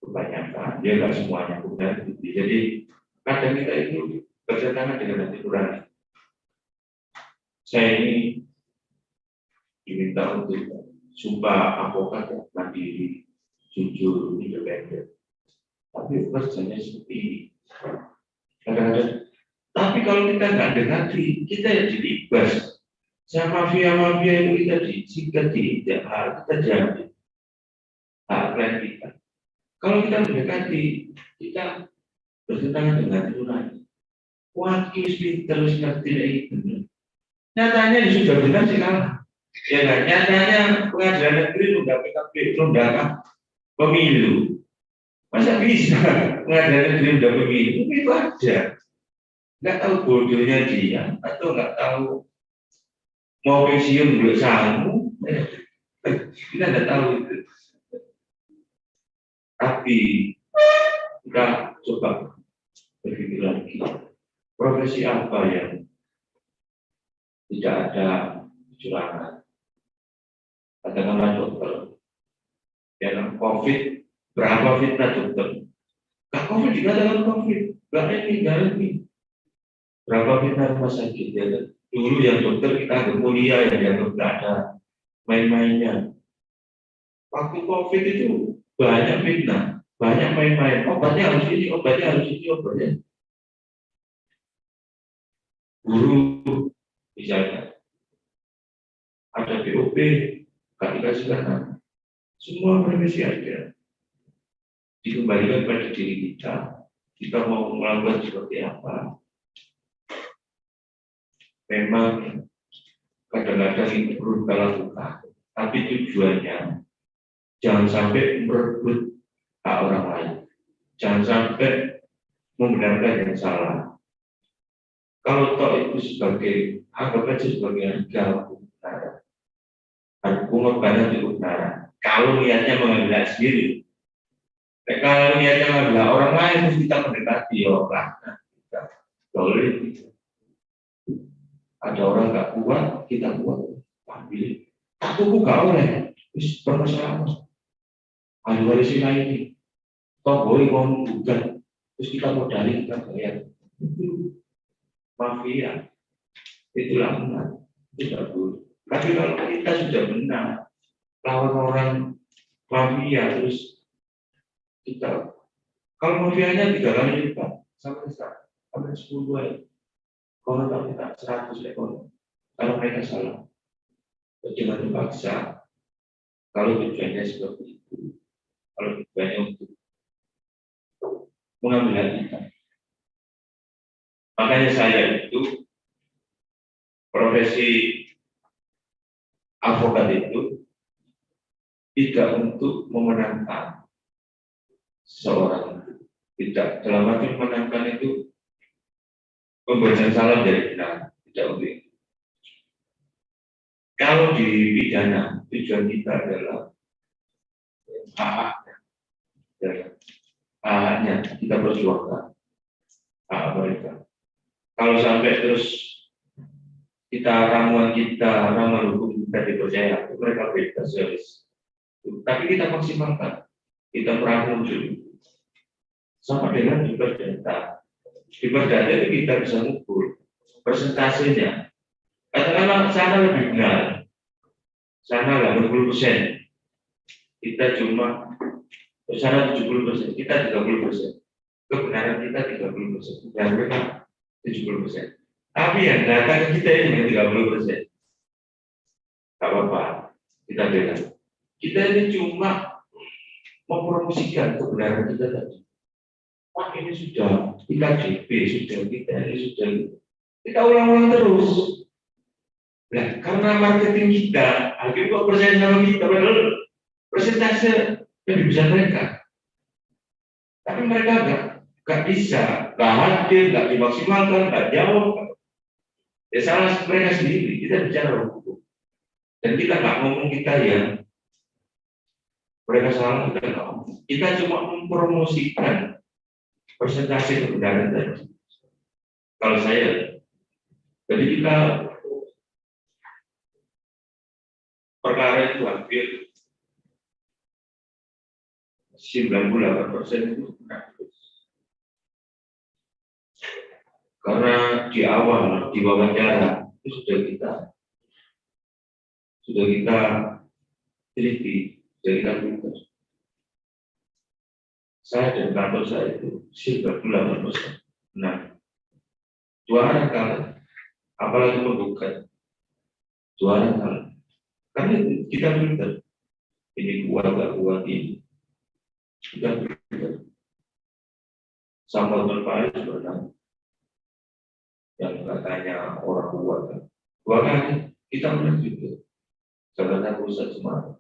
Kebanyakan, dia nggak semuanya kebenaran dibeli. Jadi kadang kita itu bertentangan dengan hati nurani. Saya ini diminta untuk sumpah avokat mandiri, jujur, independen. Tapi kerjanya seperti ini. Kadang-kadang. Tapi kalau kita nggak ada hati, kita ya dilibas. Sama mafia-mafia yang kita disingkat tidak kita diambil hak klien kita. Kalau kita mendekati, kita bertentangan dengan nurani. Wakil terus ngerti itu. Nyatanya sudah benar sih kalah. Ya kan? Nyatanya pengadilan negeri menunda pemilu. Masa bisa pengadilan negeri menunda pemilu? Itu aja. Nggak tahu bodohnya dia atau nggak tahu mau pensiun belum sanggup. Kita nggak tahu itu. Tapi kita coba berpikir lagi, profesi apa yang tidak ada kecurangan? Katakanlah dokter, yang COVID, berapa fitnah dokter? Nggak COVID dikatakan COVID, nggak ini. Berapa fitnah rumah sakit ya? Dulu yang dokter kita anggap mulia, yang nggak ada main-mainnya. Waktu COVID itu banyak fitnah, banyak main-main. Obatnya harus ini, obatnya. Guru misalnya ada BOP, nggak dikasih kanan. Semua profesi ada. Dikembalikan pada diri kita. Kita mau melakukan seperti apa? Memang kadang-kadang itu perlu kita lakukan. Tapi tujuannya jangan sampai merebut hak orang lain. Jangan sampai membenarkan yang salah. Kalau toh itu sebagai, anggap aja sebagai harga kebenaran. Pengorbanan untuk kebenaran. Kalau niatnya mengambil hak sendiri. Kalau niatnya mengambil hak orang lain, terus kita mendekati, ya kita boleh. Ada orang nggak kuat, kita kuat. Ambil. Aku gak oleh. Terus bermasalah. Ahli waris ini. Toh boleh mau bukan. Terus kita modalin, kita bayar. Itu mafia. Itulah benar. Tidak boleh. Tapi kalau kita sudah benar, lawan orang mafia, terus kita Kalau mafianya 3 kali lipat, sampai 10 kali. Kalau tak minta 100 ekor, kalau mereka salah, jangan dipaksa. Kalau tujuannya seperti itu, kalau tujuannya untuk mengambil hati kita. Makanya saya itu profesi advokat itu tidak untuk memenangkan seorang, tidak dalam arti memenangkan itu pembacaan salah dari benar, tidak untuk itu. Kalau di pidana tujuan kita adalah haknya kita perjuangkan hak mereka. Kalau sampai terus ramuan hukum kita dipercaya, mereka bebas habis. Tapi kita maksimalkan, kita merangkul dulu. Sama dengan di perdata. Di perdata itu kita bisa mengukur persentasenya. Katakanlah sana lebih benar, sana 80%, kita cuma sana 70%, kita 30%. Kebenaran kita 30%, dan mereka 70%. Tapi yang datang kita ini 30%. Tak apa-apa, kita bela. Kita ini cuma mempromosikan kebenaran kita tadi. Pak, ini sudah IKJP, sudah kita ulang-ulang terus. Nah, karena marketing kita, akhirnya kok percaya sama kita, padahal persentase lebih besar mereka. Tapi mereka nggak bisa, nggak hadir, nggak dimaksimalkan, nggak jawab. Ya salah mereka sendiri, kita bicara hukum. Dan kita nggak ngomong kita yang mereka salah, kita nggak ngomong. Kita cuma mempromosikan persentase kebenaran tadi. Kalau saya, jadi kita perkara itu hampir 98% itu benar. Karena di awal, di wawancara itu sudah kita teliti, sudah kita filter. Saya dan kantor saya itu 98%. Nah, juara kali, apalagi penggugat, juara kali. Karena kita filter, ini kuat gak kuat ini, kita filter. Sampel berpaling sebenarnya, yang katanya orang kuat, 2 kali kita menang juga. Jakarta Pusat Semarang.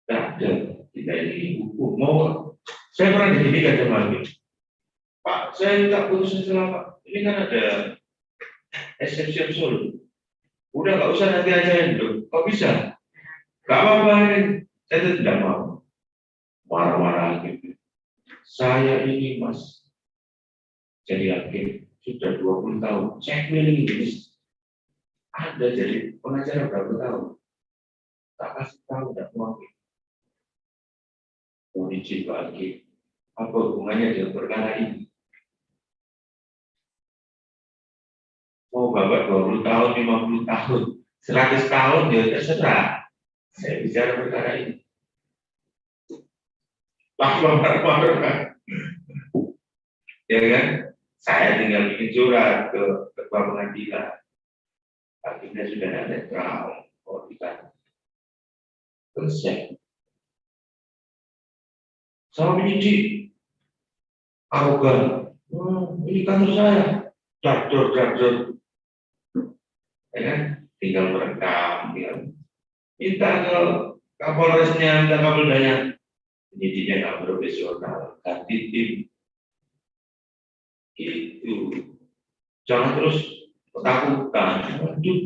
Tidak ada kita ini hukum. Mau saya pernah dijadikan sama ini. Pak, saya tak putusin selamat. Ini kan ada exception solo. Udah nggak usah nanti ajain dulu. Kok bisa? Gak apa-apa ini. Saya tidak mau. Marah-marah gitu. Saya ini mas jadi hakim sudah 20 tahun. Saya keliling ini. Ada jadi pengacara berapa tahun? Tak kasih tahu, tidak mau. Mau izin lagi. Apa hubungannya dengan perkara ini? Mau bapak 20 tahun, 50 tahun, 100 tahun, ya terserah. Saya bicara perkara ini. Lama-lama kan? Ya kan? Saya tinggal bikin surat ke ketua pengadilan. Akhirnya sudah ada terang, kita selesai. Sama penyidik, arogan. Ini kantor saya, draktor. Ya kan? Tinggal merekam, minta ke Kapolresnya, minta Kapoldanya. Penyidiknya nggak profesional, ganti tim. Itu, jangan terus ketakutan. Waduh,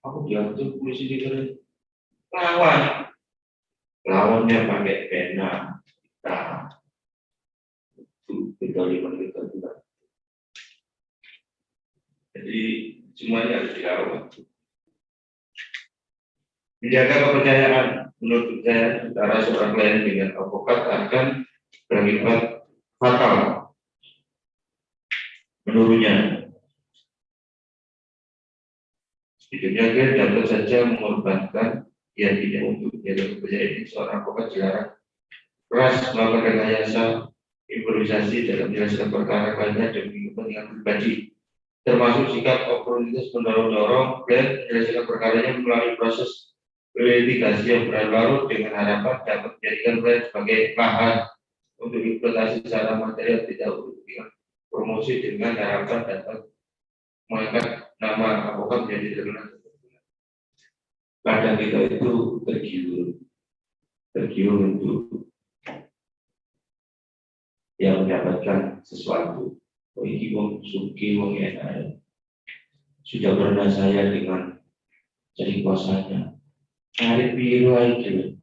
aku diatur polisi di keren. Lawannya pakai pena, kita 5 kita juga. Jadi semuanya harus dirawat. Menjaga kepercayaan menurut saya antara seorang klien dengan advokat akan berakibat fatal menurutnya. Hidupnya dia dapat saja mengorbankan yang tidak untuk menjaga kepercayaan seorang advokat dilarang keras melakukan rekayasa improvisasi dalam menyelesaikan perkara lainnya demi kepentingan pribadi, termasuk sikap oportunitas mendorong-dorong dan menyelesaikan perkaranya melalui proses litigasi yang berlarut dengan harapan dapat menjadikan proyek sebagai lahan untuk implementasi secara material tidak untuk promosi dengan harapan dapat mengangkat nama advokat menjadi terkenal. Kadang kita itu tergiur untuk yang mendapatkan sesuatu. Oh, ini wong suki, wong enak. Sudah pernah saya dengan jadi kuasanya. Tarik biru aja.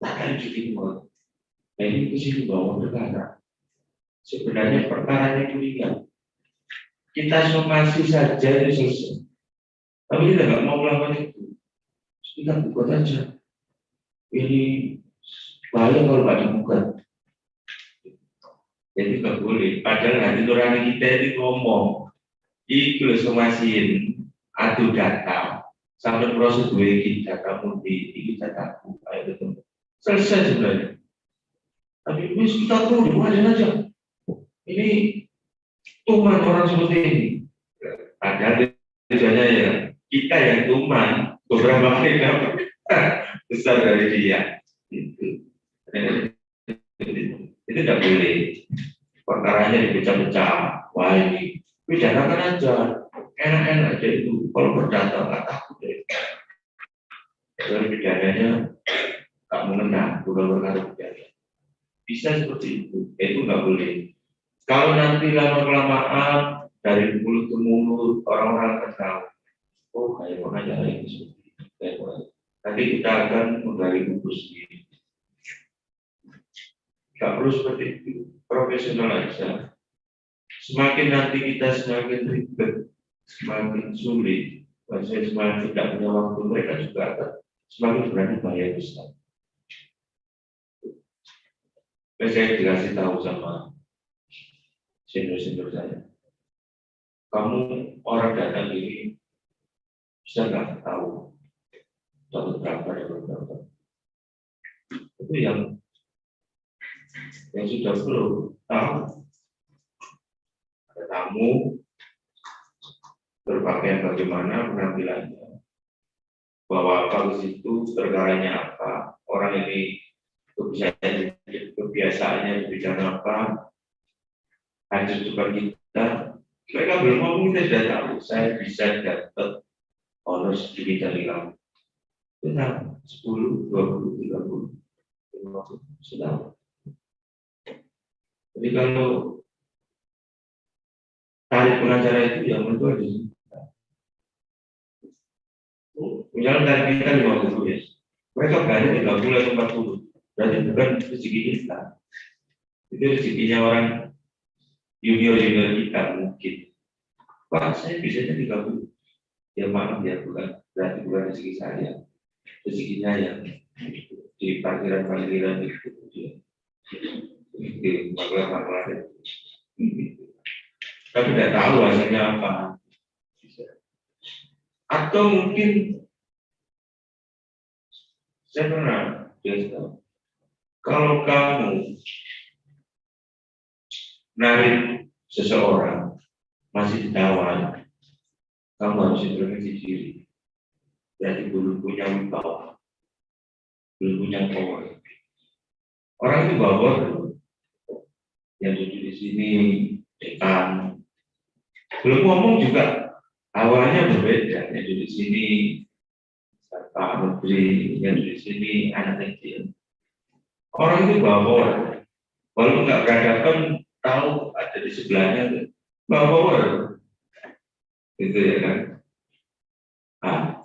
Takkan jadi mau. Nah, ini ke sini bawa perkara. Sebenarnya perkara itu ringan. Kita somasi saja itu selesai. Tapi kita nggak mau melakukan itu. Kita buka saja. Ini bahaya kalau nggak dibuka. Jadi nggak boleh. Padahal hati nurani kita itu ngomong, itu somasiin, adu data, sampai prosedur kita kamu di dataku, ayo ketemu. Selesai sebenarnya. Tapi wis kita perlu dibuatin aja. Ini tuman orang seperti ini. Padahal tujuannya ya kita yang tuman beberapa kali dapat besar dari dia. Itu tidak boleh. Perkaranya dipecah-pecah. Wah ini pidanakan aja, enak-enak aja itu. Kalau berdata nggak takut deh. Dari pidananya nggak mengenal, bukan perkara pidana. Bisa seperti itu nggak boleh. Kalau nanti lama-kelamaan dari mulut ke mulut orang-orang akan tahu. Oh kayak pengacara ini seperti itu. Nanti kita akan menggali buku sendiri. Nggak perlu seperti itu, profesional aja. Semakin nanti kita semakin ribet, semakin sulit, maksudnya semakin tidak punya waktu, mereka juga akan semakin berani bayar besar. Saya dikasih tahu sama senior-senior saya, kamu orang datang ini bisa nggak tahu dapat berapa. Itu yang sudah perlu tahu. Ada tamu berpakaian bagaimana penampilannya, bawa apa ke situ, perkaranya apa, orang ini kebiasaannya di bidang apa, hasil coba kita. Mereka belum ngomong, kita sudah tahu. Saya bisa dapat honors di bidang kamu. Benar, 10, 20, 30, 50, sudah. Jadi kalau tarif pengacara itu yang menentu di misalnya tarif kita 50 ya, mereka berani 30 atau 40, berarti bukan rezeki kita, itu rezekinya orang junior kita mungkin. Pak, saya bisanya 30, ya maaf ya, berarti bukan rezeki saya, rezekinya yang di parkiran itu dia. Di maklar-maklar tapi tidak tahu hasilnya apa. Atau mungkin saya pernah tahu, kalau kamu narik seseorang masih ditawar, kamu harus introspeksi diri. Jadi belum punya wibawa, belum punya power. Orang itu bawa yang duduk di sini dekan, belum ngomong juga awalnya berbeda. Yang duduk di sini Pak Menteri, yang duduk di sini anak kecil. Orang itu bawa, walaupun nggak berhadapan, tahu ada di sebelahnya, bawa, gitu ya kan. Nah,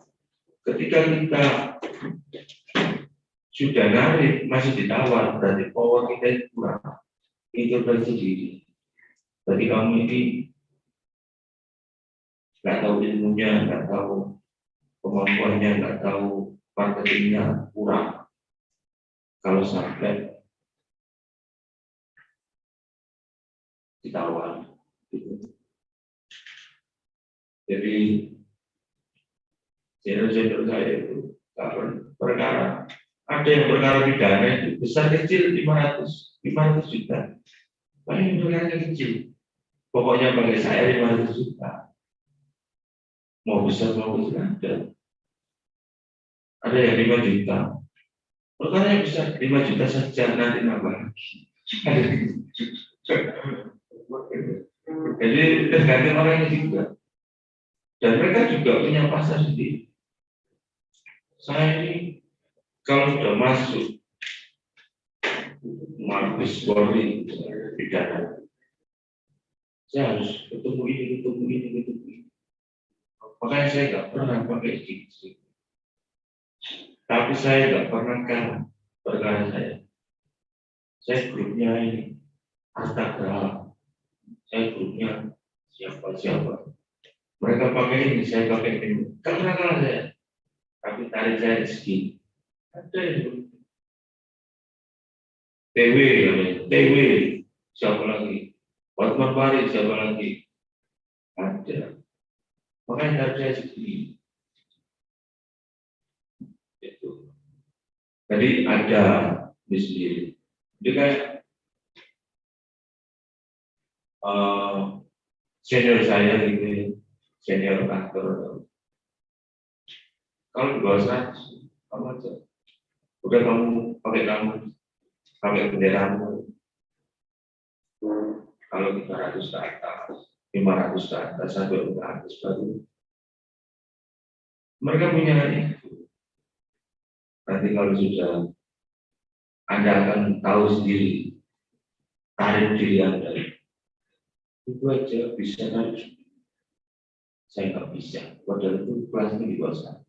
ketika kita sudah narik masih ditawar, berarti power kita itu kurang. Introspeksi diri. Berarti kamu ini nggak tahu ilmunya, nggak tahu kemampuannya, nggak tahu marketingnya, kurang. Kalau sampai ditawar, gitu. Jadi senior saya itu perkara, ada yang perkara pidana itu besar kecil 500 juta. paling miliarnya kecil. Pokoknya bagi saya 500 juta. Mau besar mau kecil ada yang 5 juta. Perkara yang besar 5 juta saja nanti nambah lagi. Jadi tergantung orangnya juga. Dan mereka juga punya pasar sendiri. Saya ini kalau sudah masuk Mabes Polri pidana, saya harus ketemu ini. Makanya saya nggak pernah pakai diksi. Tapi saya nggak pernah kalah perkara saya. Saya grupnya ini Astaga, saya grupnya siapa. Mereka pakai ini, saya pakai ini. Nggak pernah kalah saya. Tapi tarik saya rezeki. Ada itu. TW, siapa lagi? Hotman Paris, siapa lagi? Ada. Makanya tarik saya rezeki. Itu. Jadi ada di sendiri. Jadi kayak senior saya gitu, senior kantor. Kalau di bawah saya, kamu aja. Udah kamu pakai benderamu. Kalau 300 ke atas, 500 ke atas, sampai ke atas baru. Mereka punya itu. Nanti kalau sudah Anda akan tahu sendiri tarif diri Anda. Itu aja bisa tarik. Saya nggak bisa. Padahal itu kelasnya di bawah saya.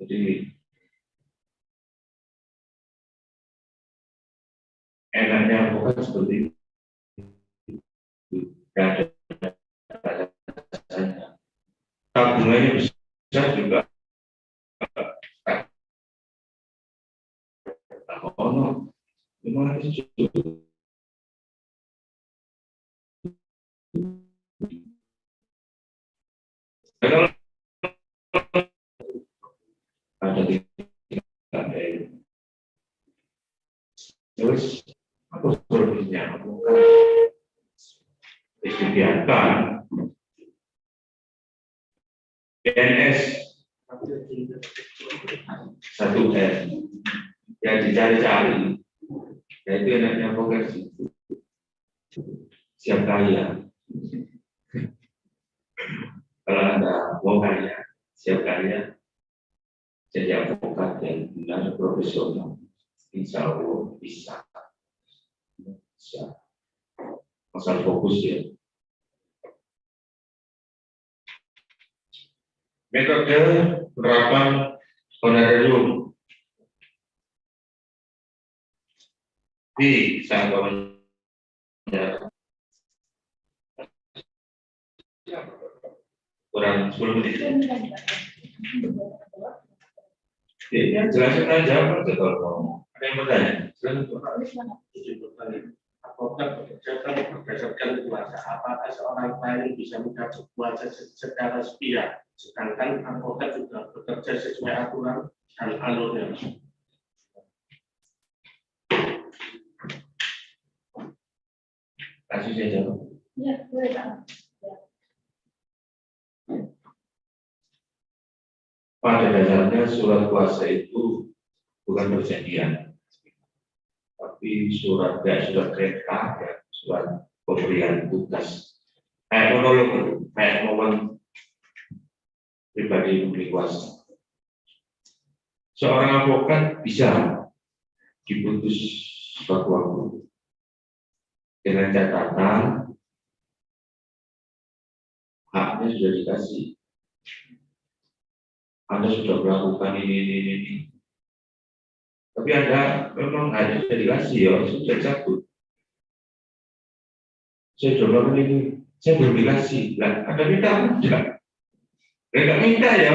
Jadi enaknya bukan seperti itu. Tidak ada batasannya. Tabungannya bisa juga. Oh no, 500 juta. Kalau ada terus apa solusinya? Disediakan PNS 1M yang dicari-cari, yaitu enaknya vokasi siap kaya. Kalau Anda mau kaya, siap kaya, jadi advokat yang benar profesional, insya Allah bisa. Asal fokus ya. Metode penerapan honorarium di sanggawan kurang 10 menit. Ya, jelasin aja kalau ada yang bertanya. Apakah berdasarkan kuasa, apakah seorang klien bisa mendapat kuasa secara sepihak, sedangkan advokat juga bekerja sesuai aturan dan alurnya. Kasih saya jawab. Ya, boleh Pak. Pada dasarnya surat kuasa itu bukan perjanjian, tapi surat perintah, ya, surat pemberian tugas. Monolog, momen pribadi memberi kuasa. Seorang advokat bisa diputus suatu waktu dengan catatan haknya sudah dikasih. Anda sudah melakukan ini. Tapi Anda memang hanya sudah dikasih, ya, sudah cabut. Saya sudah melakukan ini, saya belum dikasih. Lah, Anda minta enggak? Mereka minta ya,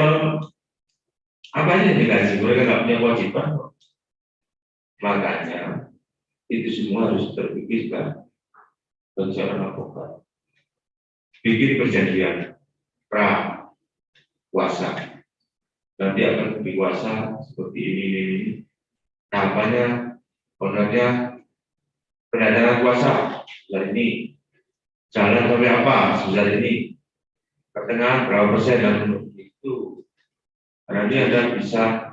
apanya yang dikasih? Mereka nggak punya kewajiban. Makanya itu semua harus terpikirkan bagi seorang advokat. Bikin perjanjian pra kuasa. Nanti akan lebih kuasa seperti ini. Tahapannya Kontraknya pendanaan kuasa sebesar ini, jalan sampai apa sebesar ini, pertengahan berapa persen dan itu. Nanti Anda bisa,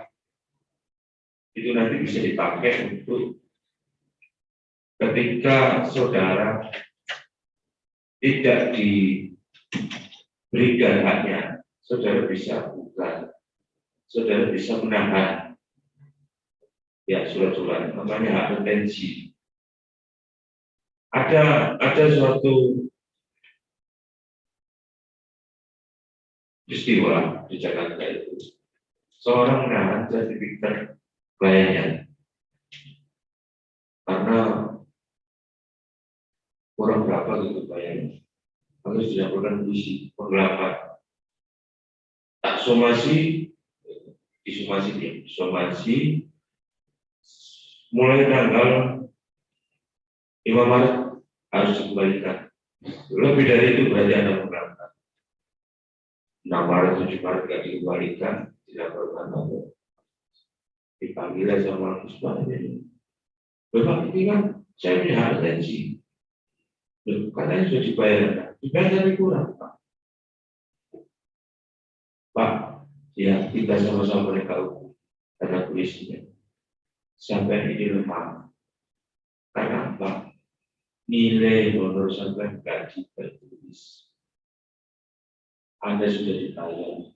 itu nanti bisa dipakai untuk ketika saudara tidak diberikan haknya, saudara bisa buka, saudara bisa menahan ya surat-surat, namanya hak retensi. Ada suatu peristiwa di Jakarta itu, seorang menahan sertifikat kliennya karena kurang berapa gitu bayarnya, harus dilakukan polisi penggelapan, tak somasi, disomasi mulai tanggal 5 Maret harus dikembalikan. Lebih dari itu berarti ada penggelapan. 6 Maret, 7 Maret tidak dikembalikan, dilaporkan apa? Dipanggil sama Puspa ini. Bapak ini kan saya punya hak retensi. Katanya sudah dibayar tapi kurang, Pak. Pak, ya kita sama-sama mereka hukum karena polisinya. Sampai ini lemah. Karena apa? Nilai honor sampai gaji tertulis. Anda sudah dibayar.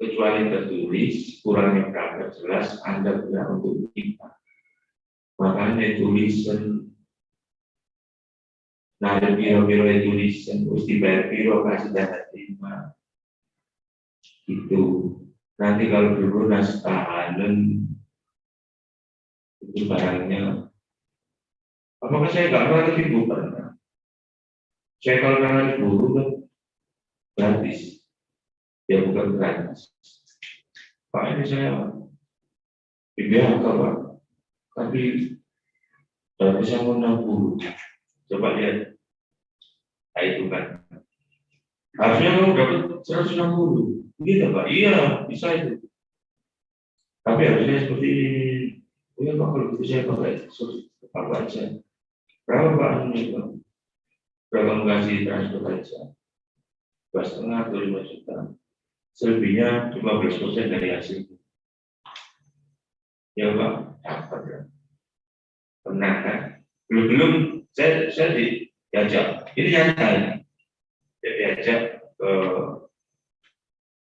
Kecuali tertulis, kurangnya berapa jelas Anda punya untuk kita. Makanya tulisan nah, biro-biro tulisan terus dibayar biro kasih dana terima itu. Nanti kalau dulu nas tahanan itu barangnya, apakah saya nggak pernah ketipu? Pernah. Saya kalau nangan guru kan gratis, ya bukan gratis. Pak ini saya PBHK Pak, tapi dari saya mau 60. Coba lihat, nah, itu kan harusnya kamu dapat 160, gitu Pak? Iya, bisa itu. Tapi harusnya seperti ini. Iya Pak, kalau gitu saya pakai apa aja. Berapa Pak? Berapa kasih transport aja? 2,5 atau 5 juta. Selebihnya 15% dari hasil. Ya Pak, dapat ya. Pernah kan? Belum saya diajak. Ini nyata ini. Saya diajak ke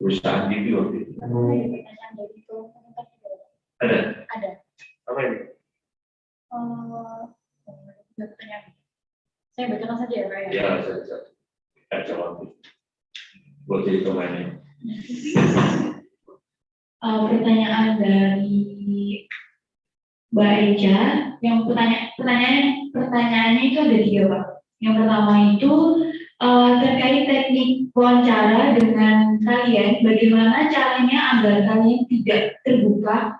perusahaan TV waktu itu. Ada. Apa ini? Saya bacakan saja ya Pak ya. Ya, saya jawab. Buat jadi kemana? Pertanyaan dari Mbak Eja, yang pertanyaannya itu ada 3 Pak. Yang pertama itu terkait teknik wawancara dengan kalian, bagaimana caranya agar kalian tidak terbuka,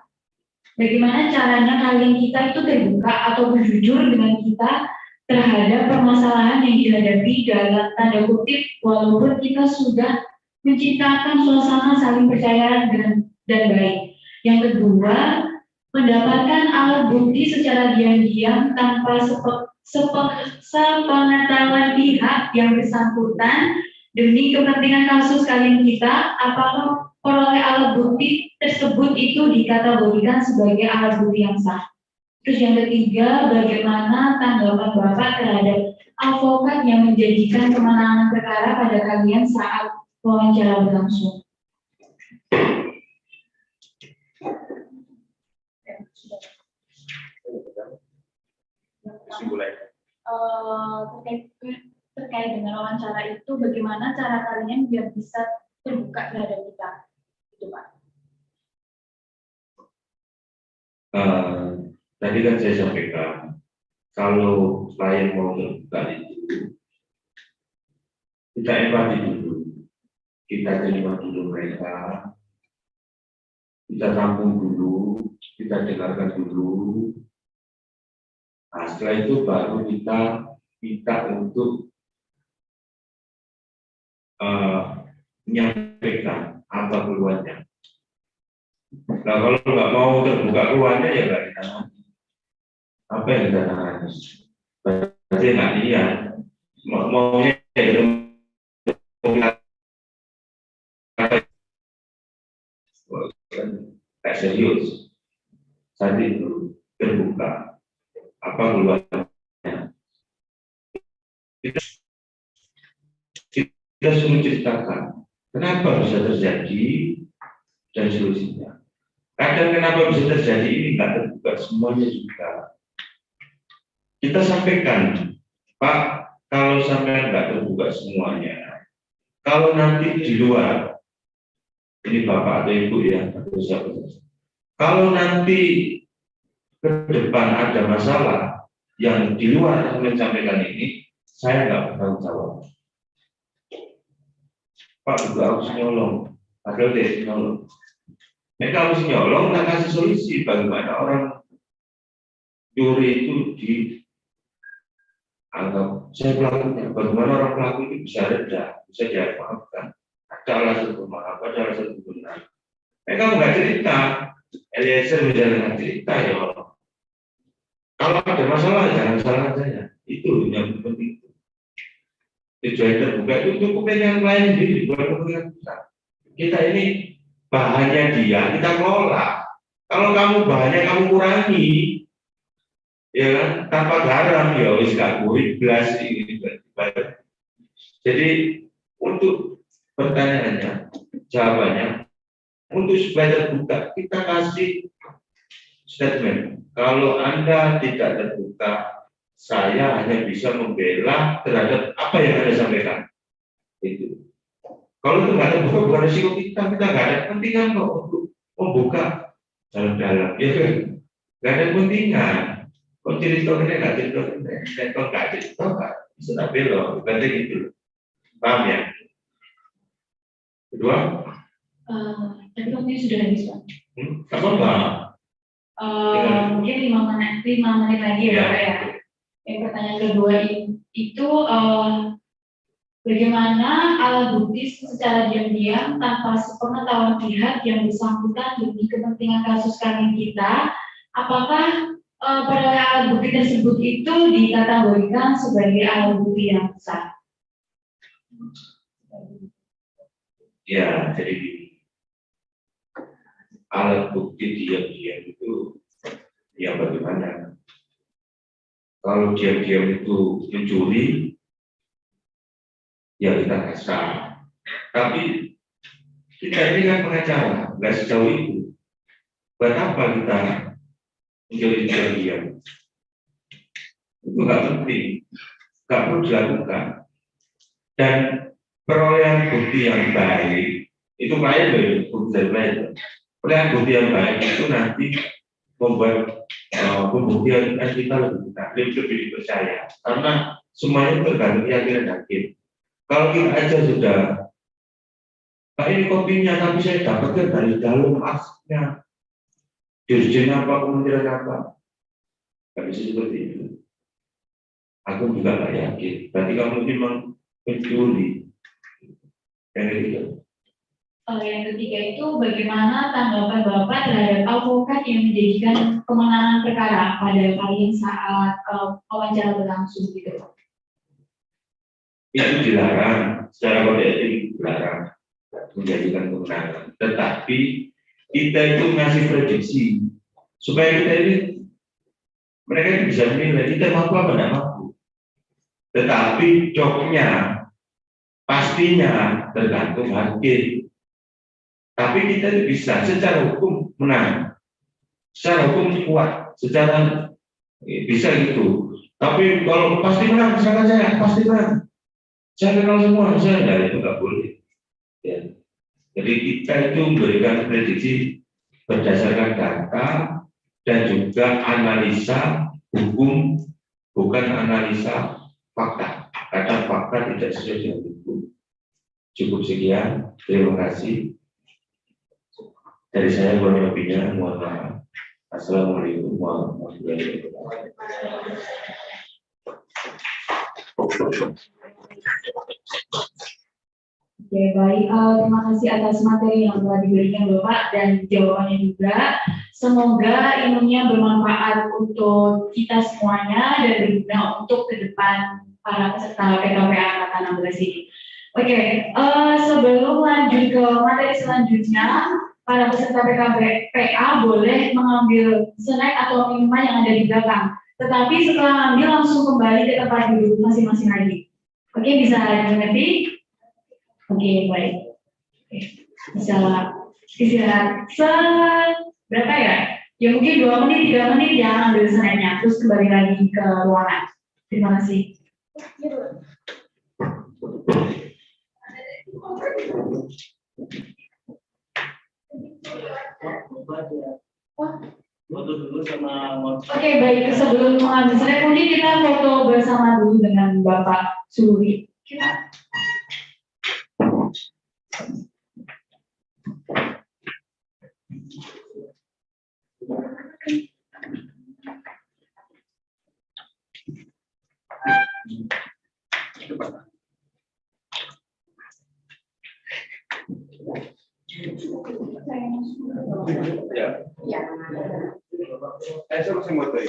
bagaimana caranya kalian kita itu terbuka atau jujur dengan kita terhadap permasalahan yang dihadapi dalam tanda kutip, walaupun kita sudah menciptakan suasana saling percaya dan baik. Yang kedua, mendapatkan alat bukti secara diam-diam tanpa sepengetahuan pihak yang bersangkutan demi kepentingan kasus kalian kita, apakah peroleh alat bukti tersebut itu dikategorikan sebagai alat bukti yang sah. Terus yang ketiga, bagaimana tanggapan Bapak terhadap advokat yang menjanjikan kemenangan perkara pada kalian saat wawancara berlangsung? Terkait dengan wawancara itu, bagaimana cara kalian biar bisa terbuka terhadap kita, itu Pak? Tadi kan saya sampaikan, kalau klien mau terbuka itu, kita empati dulu, kita terima dulu mereka, kita tampung dulu, kita dengarkan dulu. Nah, setelah itu baru kita minta untuk menyampaikan apa keluhannya. Nah, kalau nggak mau terbuka keluhannya ya nggak ditangani. Apa yang kita tangani? Berarti nggak lihat. Maunya kayak serius. Saat itu terbuka. Apa keluarnya? Kita suruh ceritakan kenapa bisa terjadi dan solusinya. Kadang kenapa bisa terjadi ini nggak terbuka semuanya juga. Kita sampaikan, Pak, kalau sampai nggak terbuka semuanya, kalau nanti di luar, ini Bapak atau Ibu ya, atau siapa, kalau nanti ke depan ada masalah yang di luar yang menyampaikan ini, saya nggak bertanggung jawab. Pak juga harus nyolong, padahal dia nyolong. Mereka harus nyolong, tak kasih solusi bagaimana orang curi itu dianggap saya pelakunya. Bagaimana orang pelaku itu bisa reda, bisa dimaafkan. Ada alasan pemaaf, ada alasan benar. Mereka nggak cerita. Eliezer menjalankan cerita ya Allah. Kalau ada masalah jangan salahkan saya. Itu yang penting. Tujuan terbuka itu cukup yang lain sendiri, bukan kepentingan kita. Kita ini bahannya dia, kita kelola. Kalau kamu bahannya kamu kurangi, ya kan, tanpa garam ya wis gak kurit belas ini. Jadi untuk pertanyaannya, jawabannya, untuk supaya terbuka kita kasih statement. Kalau Anda tidak terbuka, saya hanya bisa membela terhadap apa yang Anda sampaikan. Itu. Kalau itu nggak terbuka bukan risiko kita nggak ada kepentingan kok untuk membuka dalam-dalam, ya kan? Nggak ada kepentingan. Kok cerita ini nggak cerita ini, dan kok nggak cerita nggak bisa tapi loh, berarti gitu. Paham ya? Kedua? Tapi waktunya sudah habis, Pak. Apa? Mungkin 5 menit lagi ya, Pak ya. Yang pertanyaan kedua itu bagaimana alat bukti secara diam-diam tanpa sepengetahuan pihak yang bersangkutan demi kepentingan kasus kami kita, apakah pada alat bukti tersebut itu dikategorikan sebagai alat bukti yang sah? Ya, jadi alat bukti diam-diam itu ya bagaimana? Kalau diam-diam itu mencuri, ya kita kasar. Tapi kita ini kan pengacara, nggak sejauh itu. Buat apa kita mencuri diam-diam? Itu nggak penting, nggak perlu dilakukan. Dan perolehan bukti yang baik itu klien loh, bukti dari klien. Perolehan bukti yang baik itu nanti membuat pembuktian kita lebih dipercaya karena semuanya tergantung keyakinan hakim. Kalau kita aja sudah, Pak ini kopinya tapi saya dapatkan dari dalam asnya, dirjen apa, kementerian apa, nggak bisa seperti itu. Aku juga nggak yakin. Berarti kamu memang mencuri. Yang ketiga. Yang ketiga itu bagaimana tanggapan Bapak terhadap advokat yang menjadikan kemenangan perkara pada klien saat wawancara berlangsung gitu? Itu dilarang, secara kode etik dilarang menjadikan kemenangan. Tetapi kita itu ngasih prediksi supaya kita ini mereka bisa menilai kita mampu apa tidak mampu. Tetapi jobnya pastinya tergantung hakim. Tapi kita bisa secara hukum menang, secara hukum kuat, secara bisa gitu. Tapi kalau pasti menang, misalkan saya pasti menang, saya kenal semua, saya enggak, itu nggak boleh. Ya. Jadi kita itu memberikan prediksi berdasarkan data dan juga analisa hukum, bukan analisa fakta. Karena fakta tidak sesuai dengan hukum. Cukup sekian, terima kasih. Dari saya kurang lebihnya, mohon maaf. Assalamualaikum warahmatullahi wabarakatuh. Oke, baik. Terima kasih atas materi yang telah diberikan Bapak dan jawabannya juga. Semoga ilmunya bermanfaat untuk kita semuanya dan berguna untuk ke depan para peserta PKPA angkatan 16 ini. Oke, sebelum lanjut ke materi selanjutnya, para peserta PKPA boleh mengambil snack atau minuman yang ada di belakang. Tetapi setelah ambil langsung kembali ke tempat duduk masing-masing lagi. Oke, bisa dimengerti? Oke, baik. Oke, bisa istirahat berapa ya? Ya mungkin 2 menit, 3 menit ya ambil snacknya, terus kembali lagi ke ruangan. Terima kasih. Oke, baik. Sebelum mengambil snack, mungkin kita foto bersama dulu dengan Bapak Suri. Ya. Saya masih mau tahu.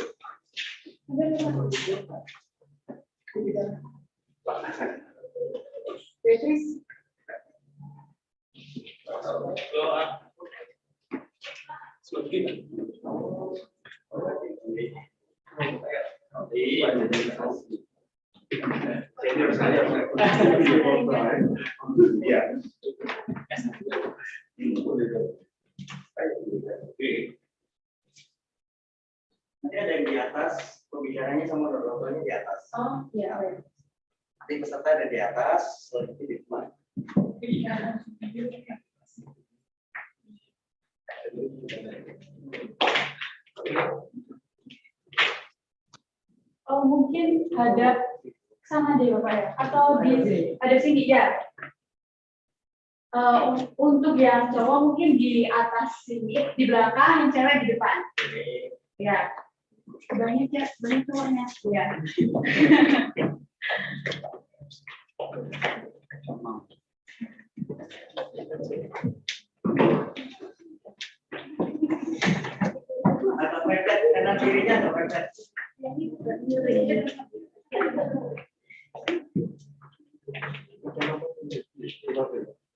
Nanti ada yang di atas, pembicaranya sama dokternya di atas. Oh, iya. Nanti peserta ada di atas, selanjutnya di depan. Oh, mungkin hadap sama deh Bapak ya, atau di ada sini ya. Untuk yang cowok mungkin di atas sini, di belakang, yang cewek di depan. Ya, banyak ya, banyak cowoknya. Ya. Atau mepet, kanan kirinya atau mepet.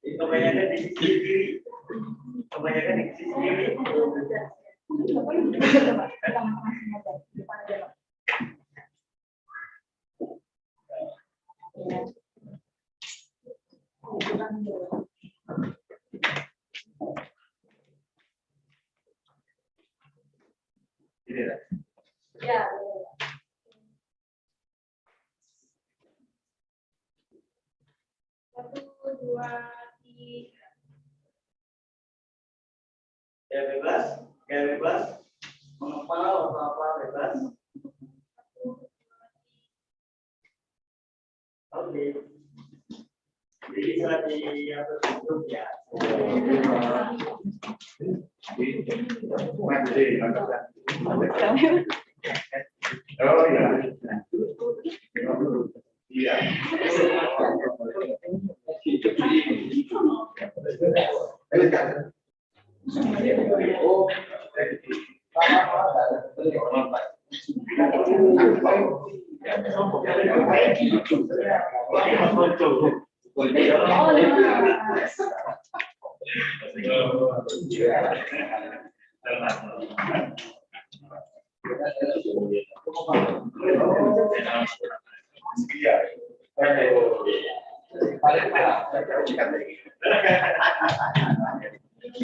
Kebanyakan di sisi kiri. Kebanyakan di sisi kiri. Ya. Satu, dua, tiga. Ya bebas, ya bebas. Mengepal atau apa bebas. Oke. Jadi bisa diatur duduk ya. Oh iya. Iya.